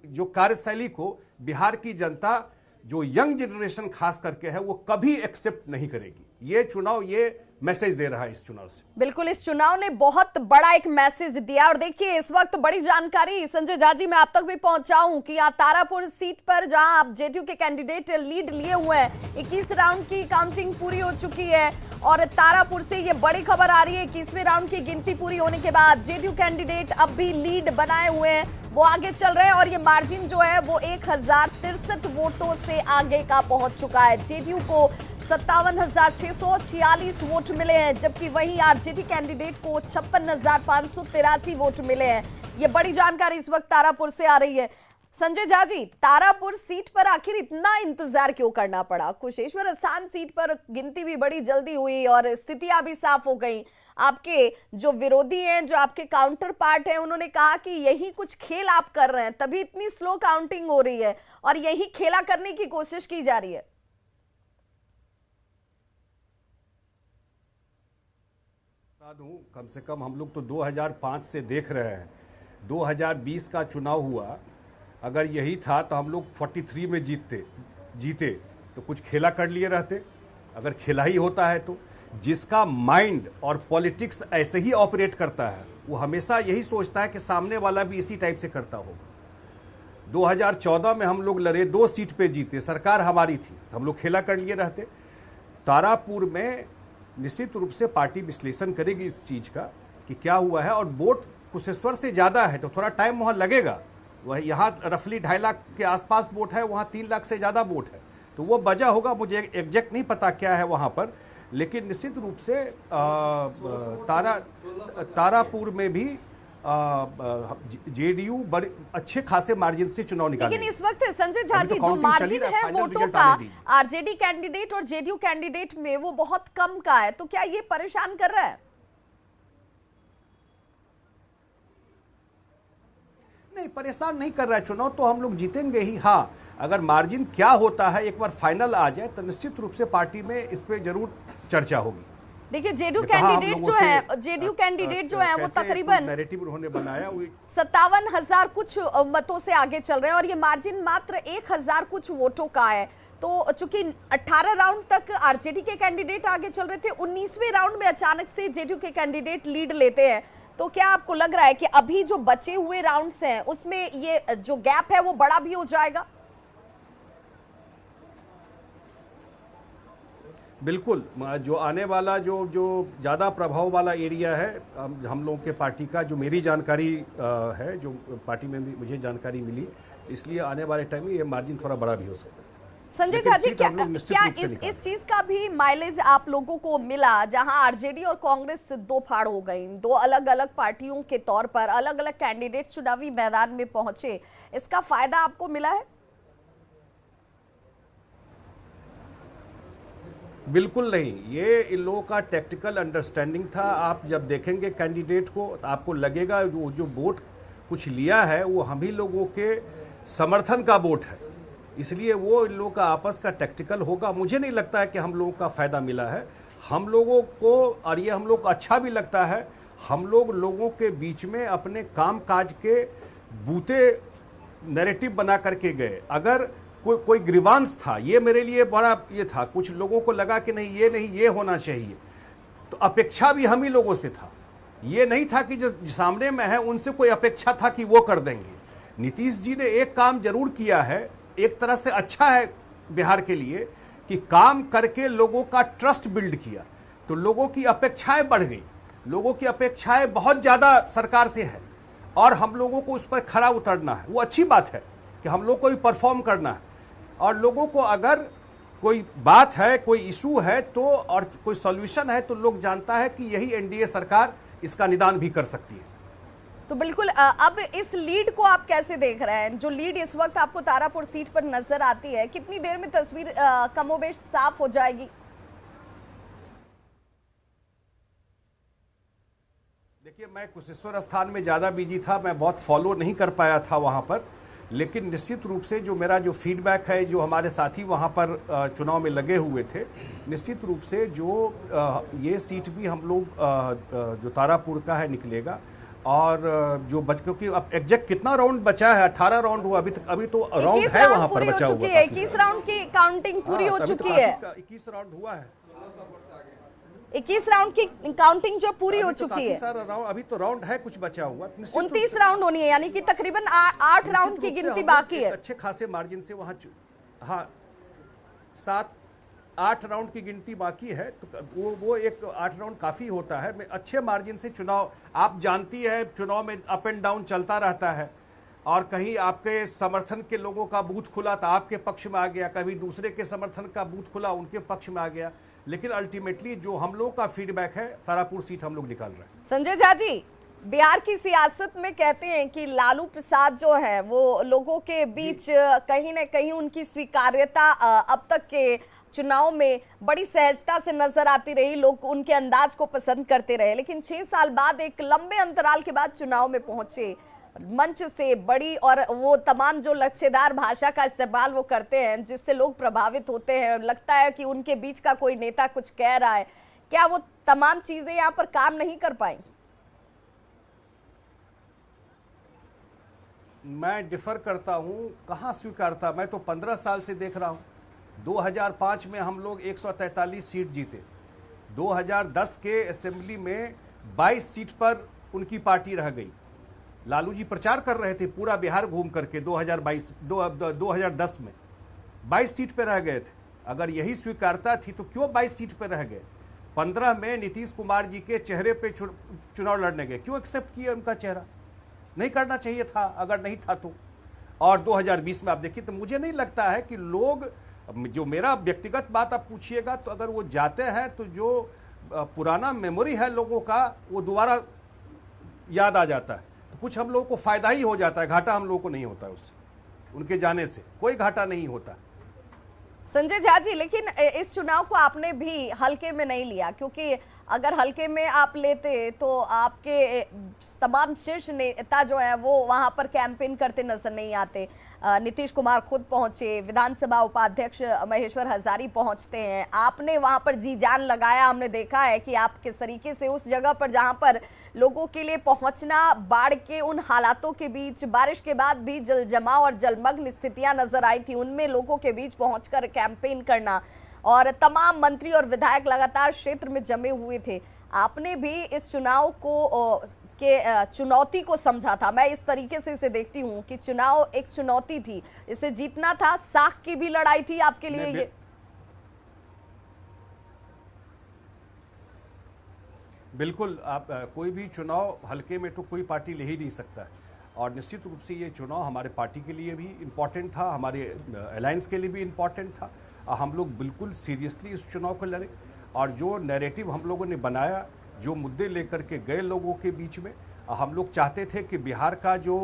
जो कार्यशैली को बिहार की जनता, जो यंग जनरेशन खास करके है, वो कभी एक्सेप्ट नहीं करेगी। ये चुनाव ये मैसेज दे रहा है इस चुनाव से। बिल्कुल, इस चुनाव ने बहुत बड़ा एक मैसेज दिया। और देखिए, इस वक्त बड़ी जानकारी संजय झा जी मैं आप तक भी पहुंचाऊं कि यहाँ तारापुर सीट पर जहां आप जेडीयू के कैंडिडेट लीड लिए हुए हैं, 21 राउंड की काउंटिंग पूरी हो चुकी है और तारापुर से ये बड़ी खबर आ रही है, 21वें राउंड की गिनती पूरी होने के बाद जेडीयू कैंडिडेट अब भी लीड बनाए हुए हैं, वो आगे चल रहे हैं और ये मार्जिन जो है वो 1063 वोटों से आगे का पहुंच चुका है। जेडीयू को 57,646 वोट मिले हैं, जबकि वहीं आरजेडी कैंडिडेट को 56,583 वोट मिले हैं। ये बड़ी जानकारी इस वक्त तारापुर से आ रही है। संजय झा जी, तारापुर सीट पर आखिर इतना इंतजार क्यों करना पड़ा? कुशेश्वर स्थान सीट पर गिनती भी बड़ी जल्दी हुई और स्थितियां भी साफ हो गई। आपके जो विरोधी हैं, जो आपके काउंटर पार्ट हैं, उन्होंने कहा कि यही कुछ खेल आप कर रहे हैं, तभी इतनी स्लो काउंटिंग हो रही है और यही खेला करने की कोशिश की जा रही है। कम से कम हम लोग तो 2005 से देख रहे हैं, 2020 का चुनाव हुआ, अगर यही था तो हम लोग 43 में जीते तो कुछ खेला कर लिए रहते। अगर खेला ही होता है तो जिसका माइंड और पॉलिटिक्स ऐसे ही ऑपरेट करता है, वो हमेशा यही सोचता है कि सामने वाला भी इसी टाइप से करता होगा। 2014 में हम लोग लड़े, 2 सीट पे जीते, सरकार हमारी थी, हम लोग खेला कर लिए रहते। तारापुर में निश्चित रूप से पार्टी विश्लेषण करेगी इस चीज का कि क्या हुआ है, और वोट कुशेश्वर से ज्यादा है तो थोड़ा टाइम वहां लगेगा। वह यहाँ रफली 2.5 लाख के आसपास वोट है, वहां 3 लाख से ज्यादा वोट है, तो वो वजह होगा, मुझे एग्जैक्ट नहीं पता क्या है वहां पर, लेकिन निश्चित रूप से तारापुर में भी जेडीयू बड़े अच्छे खासे मार्जिन से चुनाव निकाले। लेकिन इस वक्त संजय झा जी, जो मार्जिन है वोटों का आरजेडी कैंडिडेट और जेडीयू कैंडिडेट में, वो बहुत कम का है, तो क्या ये परेशान कर रहा है? नहीं, परेशान नहीं कर रहा है। चुनाव तो हम लोग जीतेंगे ही। हाँ, अगर मार्जिन क्या होता है एक बार फाइनल आ जाए तो निश्चित रूप से पार्टी में इस पे जरूर चर्चा होगी। देखिए, जेडीयू कैंडिडेट जो है वो तकरीबन नैरेटिव उन्होंने बनाया, 57,000 कुछ मतों से आगे चल रहे हैं और ये मार्जिन मात्र 1,000 कुछ वोटों का है। तो चूंकि 18 राउंड तक आरजेडी के कैंडिडेट आगे चल रहे थे, 19वें राउंड में अचानक से जेडीयू के कैंडिडेट लीड लेते हैं, तो क्या आपको लग रहा है कि अभी जो बचे हुए राउंड्स हैं उसमें ये जो गैप है वो बड़ा भी हो जाएगा? बिल्कुल, जो आने वाला जो ज़्यादा प्रभाव वाला एरिया है हम लोगों के पार्टी का, जो मेरी जानकारी है, जो पार्टी में मुझे जानकारी मिली, इसलिए आने वाले टाइम में ये मार्जिन थोड़ा बड़ा भी हो सकता है। संजय झा जी, क्या इस चीज का भी माइलेज आप लोगों को मिला, जहां आरजेडी और कांग्रेस दो फाड़ हो गई, 2 अलग अलग पार्टियों के तौर पर अलग अलग कैंडिडेट चुनावी मैदान में पहुंचे, इसका फायदा आपको मिला है? बिल्कुल नहीं, ये इन लोगों का टैक्टिकल अंडरस्टैंडिंग था। आप जब देखेंगे कैंडिडेट को तो आपको लगेगा जो वोट कुछ लिया है वो हम ही लोगों के समर्थन का वोट है, इसलिए वो इन लोगों का आपस का टैक्टिकल होगा। मुझे नहीं लगता है कि हम लोगों का फायदा मिला है हम लोगों को, और ये हम लोग को अच्छा भी लगता है। हम लोगों के बीच में अपने काम काज के बूते नैरेटिव बना करके गए। अगर कोई ग्रीवांस था, ये मेरे लिए बड़ा ये था, कुछ लोगों को लगा कि नहीं ये होना चाहिए, तो अपेक्षा भी हम ही लोगों से था। ये नहीं था कि जो सामने में है उनसे कोई अपेक्षा था कि वो कर देंगे। नीतीश जी ने एक काम जरूर किया है एक तरह से अच्छा है बिहार के लिए कि काम करके लोगों का ट्रस्ट बिल्ड किया, तो लोगों की अपेक्षाएं बढ़ गई, लोगों की अपेक्षाएं बहुत ज़्यादा सरकार से है और हम लोगों को उस पर खरा उतरना है। वो अच्छी बात है कि हम लोग को भी परफॉर्म करना है और लोगों को अगर कोई बात है, कोई इशू है तो और कोई सॉल्यूशन है तो लोग जानता है कि यही एनडीए सरकार इसका निदान भी कर सकती है। तो बिल्कुल अब इस लीड को आप कैसे देख रहे हैं? जो लीड इस वक्त आपको तारापुर सीट पर नजर आती है, कितनी देर में तस्वीर कमोबेश साफ हो जाएगी? देखिए, मैं कुशेश्वर स्थान में ज़्यादा बिजी था, मैं बहुत फॉलो नहीं कर पाया था वहाँ पर, लेकिन निश्चित रूप से जो मेरा जो फीडबैक है, जो हमारे साथी वहाँ पर चुनाव में लगे हुए थे, निश्चित रूप से जो ये सीट भी हम लोग जो तारापुर का है निकलेगा और जो क्योंकि अब एग्जैक्ट कितना राउंड बचा है, 18 राउंड हुआ अभी तो राउंड है वहाँ पर बचा हुआ है। 21 राउंड की काउंटिंग पूरी हो चुकी है, 21 राउंड हुआ है, 21 राउंड की काउंटिंग जो पूरी हो चुकी है। अभी तो राउंड है कुछ बचा हुआ, 29 राउंड होनी है, यानी कि तकरीबन 8 राउंड की गिनती बाकी है। अच्छे खासे मार्जिन से वहाँ 7-8 राउंड की गिनती बाकी है, तो वो एक 8 राउंड काफी होता है। अच्छे मार्जिन से चुनाव, आप जानती है चुनाव में अप एंड डाउन चलता रहता है और कहीं आपके समर्थन के लोगों का बूथ खुला तो आपके पक्ष में आ गया, कभी दूसरे के समर्थन का बूथ खुला उनके पक्ष में आ गया, लेकिन अल्टीमेटली जो हम लोग का फीडबैक है, तारापुर सीट हम लोग निकाल रहे हैं। संजय झा जी, बिहार की सियासत में कहते हैं कि लालू प्रसाद जो है वो लोगों के बीच कहीं न कहीं उनकी स्वीकार्यता अब तक के चुनाव में बड़ी सहजता से नजर आती रही, लोग उनके अंदाज को पसंद करते रहे, लेकिन 6 साल बाद एक लंबे अंतराल के बाद चुनाव में पहुंचे, मंच से बड़ी और वो तमाम जो लच्छेदार भाषा का इस्तेमाल वो करते हैं जिससे लोग प्रभावित होते हैं, लगता है कि उनके बीच का कोई नेता कुछ कह रहा है, क्या वो तमाम चीजें यहाँ पर काम नहीं कर पाई? मैं डिफर करता हूँ, कहाँ स्वीकारता, मैं तो 15 साल से देख रहा हूँ। 2005 में हम लोग 143 सीट जीते, 2010 के असेंबली में 22 सीट पर उनकी पार्टी रह गई। लालू जी प्रचार कर रहे थे पूरा बिहार घूम करके 2010 में 22 सीट पे रह गए थे। अगर यही स्वीकारता थी तो क्यों 22 सीट पे रह गए? 15 में नीतीश कुमार जी के चेहरे पे चुनाव लड़ने गए, क्यों एक्सेप्ट किया उनका चेहरा? नहीं करना चाहिए था अगर नहीं था तो। और 2020 में आप देखिए, तो मुझे नहीं लगता है कि लोग, जो मेरा व्यक्तिगत बात आप पूछिएगा तो अगर वो जाते हैं तो जो पुराना मेमोरी है लोगों का वो दोबारा याद आ जाता है, तो कुछ हम लोगों को फायदा ही हो जाता है, घाटा हम लोगों को नहीं होता है उससे, उनके जाने से कोई घाटा नहीं होता। संजय झा जी, लेकिन इस चुनाव को आपने भी हल्के में नहीं लिया, क्योंकि अगर हल्के में आप लेते तो आपके तमाम शीर्ष नेता जो है वो वहां पर कैंपेन करते नजर नहीं आते। नीतीश कुमार खुद पहुंचे, विधानसभा उपाध्यक्ष महेश्वर हजारी पहुंचते हैं, आपने वहां पर जी जान लगाया। हमने देखा है कि आप किस तरीके से उस जगह पर जहां पर लोगों के लिए पहुंचना, बाढ़ के उन हालातों के बीच, बारिश के बाद भी जल जमाव और जलमग्न स्थितियां नजर आई थी, उनमें लोगों के बीच पहुंचकर कैंपेन करना, और तमाम मंत्री और विधायक लगातार क्षेत्र में जमे हुए थे। आपने भी इस चुनाव को के चुनौती को समझा था। मैं इस तरीके से इसे देखती हूँ कि चुनाव एक चुनौती थी, इसे जीतना था, साख की भी लड़ाई थी आपके लिए ये। बिल्कुल, आप कोई भी चुनाव हल्के में तो कोई पार्टी ले ही नहीं सकता है, और निश्चित रूप से ये चुनाव हमारे पार्टी के लिए भी इम्पॉर्टेंट था, हमारे अलायंस के लिए भी इम्पॉर्टेंट था। हम लोग बिल्कुल सीरियसली इस चुनाव को लड़े, और जो नैरेटिव हम लोगों ने बनाया, जो मुद्दे लेकर के गए लोगों के बीच में, हम लोग चाहते थे कि बिहार का जो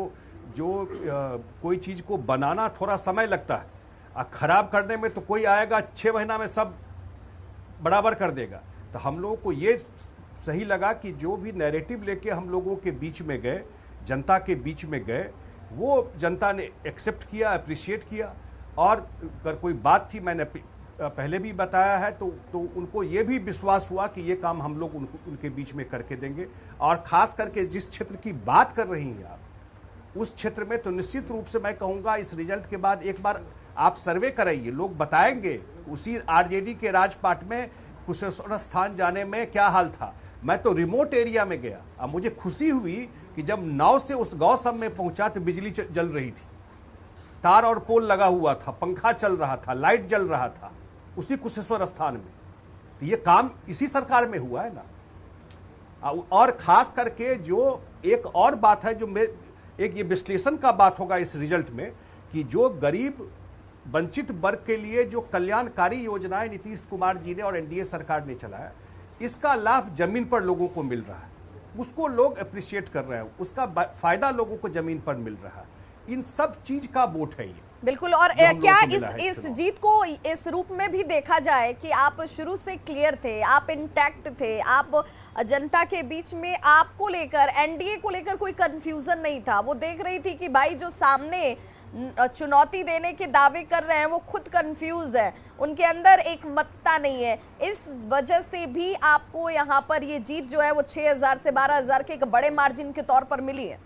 कोई चीज़ को बनाना थोड़ा समय लगता है, खराब करने में तो कोई आएगा 6 महीना में सब बराबर कर देगा। तो हम लोगों को ये सही लगा कि जो भी नैरेटिव लेके हम लोगों के बीच में गए, जनता के बीच में गए, वो जनता ने एक्सेप्ट किया, अप्रिशिएट किया। और अगर कोई बात थी, मैंने पहले भी बताया है, तो उनको ये भी विश्वास हुआ कि ये काम हम लोग उनके बीच में करके देंगे। और ख़ास करके जिस क्षेत्र की बात कर रही हैं आप, उस क्षेत्र में तो निश्चित रूप से मैं कहूँगा इस रिजल्ट के बाद एक बार आप सर्वे कराइए, लोग बताएंगे उसी आरजेडी के राजपाट में कुशेश्वर स्थान जाने में क्या हाल था। मैं तो रिमोट एरिया में गया, अब मुझे खुशी हुई कि जब नाव से उस गौसम में पहुंचा तो बिजली जल रही थी। तार और पोल लगा हुआ था, पंखा चल रहा था, लाइट जल रहा था उसी कुशेश्वर स्थान में। तो ये काम इसी सरकार में हुआ है ना। और खास करके जो एक और बात है, जो एक ये विश्लेषण का बात होगा इस रिजल्ट में, कि जो गरीब वंचित वर्ग के लिए जो कल्याणकारी योजनाएं नीतीश कुमार जी ने और एनडीए सरकार ने चलाया, इसका लाभ जमीन पर लोगों को मिल रहा है, उसको लोग अप्रिशिएट कर रहे हैं, उसका फायदा लोगों को जमीन पर मिल रहा है। इन सब चीज का वोट है ये। बिल्कुल। और क्या इस जीत को इस रूप में भी देखा जाए कि आप शुरू से क्लियर थे, आप इंटैक्ट थे, आप जनता के बीच में आपको लेकर, एनडीए को लेकर कोई कंफ्यूजन नहीं था। वो देख रही थी कि भाई जो सामने चुनौती देने के दावे कर रहे हैं वो खुद कंफ्यूज है, उनके अंदर एक मतता नहीं है। इस वजह से भी आपको यहाँ पर ये जीत जो है वो 6000 से 12000 के एक बड़े मार्जिन के तौर पर मिली है।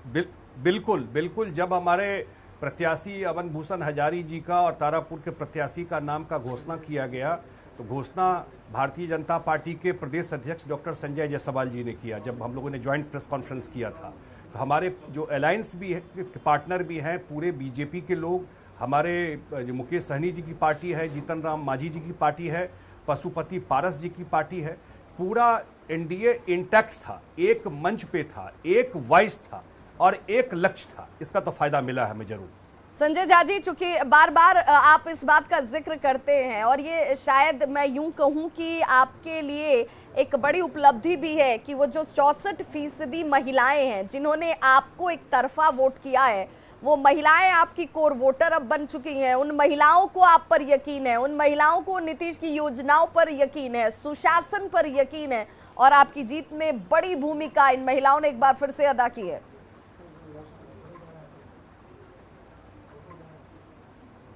बिल्कुल बिल्कुल। जब हमारे प्रत्याशी अमन भूषण हजारी जी का और तारापुर के प्रत्याशी का नाम का घोषणा किया गया, तो घोषणा भारतीय जनता पार्टी के प्रदेश अध्यक्ष डॉक्टर संजय जायसवाल जी ने किया। जब हम लोगों ने ज्वाइंट प्रेस कॉन्फ्रेंस किया था, तो हमारे जो अलायंस भी है, पार्टनर भी हैं, पूरे बीजेपी के लोग, हमारे जो मुकेश सहनी जी की पार्टी है, जीतन राम मांझी जी की पार्टी है, पशुपति पारस जी की पार्टी है, पूरा एनडीए इंटैक्ट था, एक मंच पे था, एक वॉइस था और एक लक्ष्य था। इसका तो फायदा मिला है हमें जरूर। संजय झा जी, चूंकि बार बार आप इस बात का जिक्र करते हैं और ये शायद मैं यूं कहूं कि आपके लिए एक बड़ी उपलब्धि भी है कि वो जो 64% महिलाएं हैं जिन्होंने आपको एक तरफा वोट किया है, वो महिलाएं आपकी कोर वोटर अब बन चुकी हैं। उन महिलाओं को आप पर यकीन है, उन महिलाओं को नीतीश की योजनाओं पर यकीन है, सुशासन पर यकीन है, और आपकी जीत में बड़ी भूमिका इन महिलाओं ने एक बार फिर से अदा की है।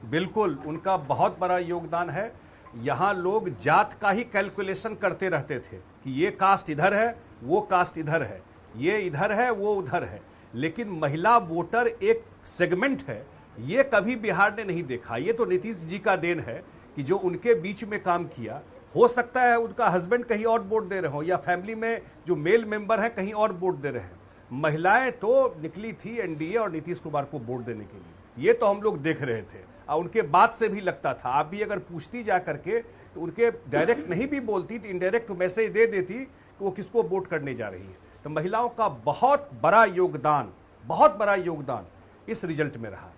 बिल्कुल, उनका बहुत बड़ा योगदान है। यहाँ लोग जात का ही कैलकुलेशन करते रहते थे कि ये कास्ट इधर है, वो कास्ट इधर है, ये इधर है, वो उधर है, लेकिन महिला वोटर एक सेगमेंट है, ये कभी बिहार ने नहीं देखा। ये तो नीतीश जी का देन है कि जो उनके बीच में काम किया। हो सकता है उनका हस्बैंड कहीं और वोट दे रहे हो, या फैमिली में जो मेल मेंबर है कहीं और वोट दे रहे हैं। महिलाएं तो निकली थी एनडीए और नीतीश कुमार को वोट देने के लिए, ये तो हम लोग देख रहे थे। और उनके बात से भी लगता था, आप भी अगर पूछती जा करके तो उनके डायरेक्ट नहीं भी बोलती तो इनडायरेक्ट मैसेज दे देती कि वो किसको वोट करने जा रही है। तो महिलाओं का बहुत बड़ा योगदान इस रिजल्ट में रहा।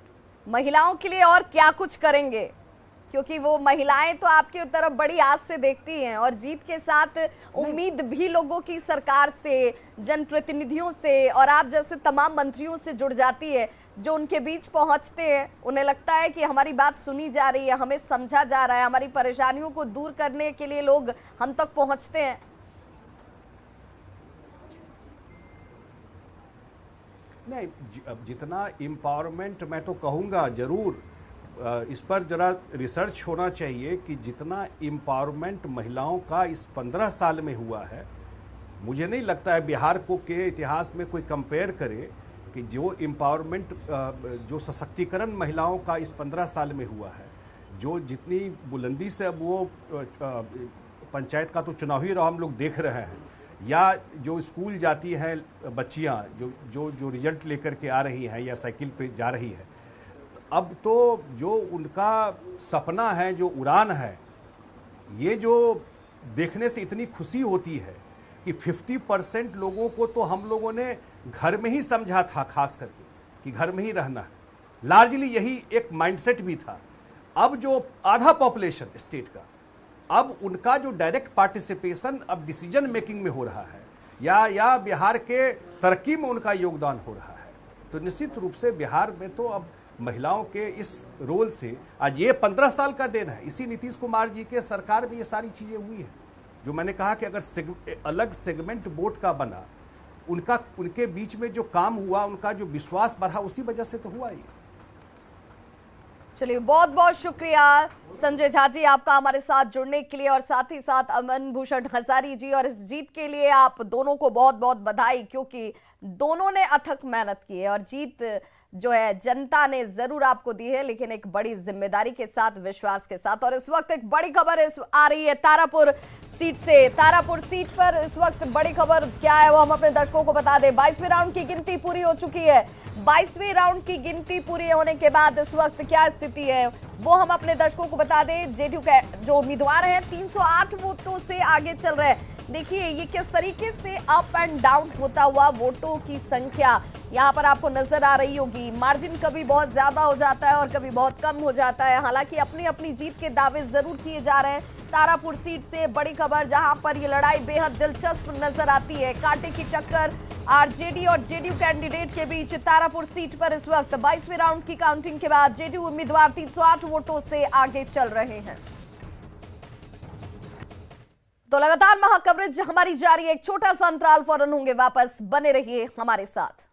महिलाओं के लिए और क्या कुछ करेंगे, क्योंकि वो महिलाएं तो आपकी तरफ बड़ी आस से देखती हैं और जीत के साथ उम्मीद भी लोगों की सरकार से, जनप्रतिनिधियों से और आप जैसे तमाम मंत्रियों से जुड़ जाती है। जो उनके बीच पहुंचते हैं उन्हें लगता है कि हमारी बात सुनी जा रही है, हमें समझा जा रहा है, हमारी परेशानियों को दूर करने के लिए लोग हम तक पहुंचते हैं। नहीं, जितना एम्पावरमेंट मैं तो कहूँगा जरूर इस पर जरा रिसर्च होना चाहिए कि जितना एम्पावरमेंट महिलाओं का इस 15 साल में हुआ है, मुझे नहीं लगता है बिहार को के इतिहास में कोई कंपेयर करे कि जो एम्पावरमेंट, जो सशक्तिकरण महिलाओं का इस 15 साल में हुआ है, जो जितनी बुलंदी से अब वो पंचायत का तो चुनाव ही रहा हम लोग देख रहे हैं, या जो स्कूल जाती हैं बच्चियां जो रिजल्ट लेकर के आ रही हैं या साइकिल पे जा रही है, अब तो जो उनका सपना है, जो उड़ान है, ये जो देखने से इतनी खुशी होती है कि 50% लोगों को तो हम लोगों ने घर में ही समझा था, खास करके कि घर में ही रहना है। लार्जली यही एक माइंडसेट भी था। अब जो आधा पॉपुलेशन स्टेट का, अब उनका जो डायरेक्ट पार्टिसिपेशन अब डिसीजन मेकिंग में हो रहा है, या बिहार के तरक्की में उनका योगदान हो रहा है, तो निश्चित रूप से बिहार में तो अब महिलाओं के इस रोल से आज ये 15 साल का देन है। इसी नीतीश कुमार जी के सरकार में ये सारी चीजें हुई है। जो मैंने कहा कि अगर अलग सेगमेंट वोट का बना, उनके बीच में जो काम हुआ, उनका जो विश्वास बढ़ा, उसी वजह से तो हुआ ये। चलिए, बहुत बहुत शुक्रिया संजय झा जी आपका हमारे साथ जुड़ने के लिए, और साथ ही साथ अमन भूषण हजारी जी, और इस जीत के लिए आप दोनों को बहुत बहुत बधाई, क्योंकि दोनों ने अथक मेहनत की है और जीत जो है जनता ने जरूर आपको दी है, लेकिन एक बड़ी जिम्मेदारी के साथ, विश्वास के साथ। और इस वक्त एक बड़ी खबर आ रही है तारापुर सीट से। तारापुर सीट पर इस वक्त बड़ी खबर क्या है वो हम अपने दर्शकों को बता दें। 22वें राउंड की गिनती पूरी हो चुकी है। 22वें राउंड की गिनती पूरी होने के बाद इस वक्त क्या स्थिति है वो हम अपने दर्शकों को बता दें। जेडीयू के जो उम्मीदवार हैं 308 वोटों से आगे चल रहे हैं। देखिए ये किस तरीके से अप एंड डाउन होता हुआ वोटों की संख्या यहाँ पर आपको नजर आ रही होगी। मार्जिन कभी बहुत ज्यादा हो जाता है और कभी बहुत कम हो जाता है। हालांकि अपनी अपनी जीत के दावे जरूर किए जा रहे हैं। तारापुर सीट से बड़ी खबर जहां पर ये लड़ाई बेहद दिलचस्प नजर आती है। कांटे की टक्कर आरजेडी और जेडीयू कैंडिडेट के बीच तारापुर सीट पर इस वक्त 22वें राउंड की काउंटिंग के बाद जेडीयू उम्मीदवार 308 वोटों से आगे चल रहे हैं। तो लगातार महा कवरेज हमारी जारी है। एक छोटा सा अंतराल, फौरन होंगे वापस, बने रहिए हमारे साथ।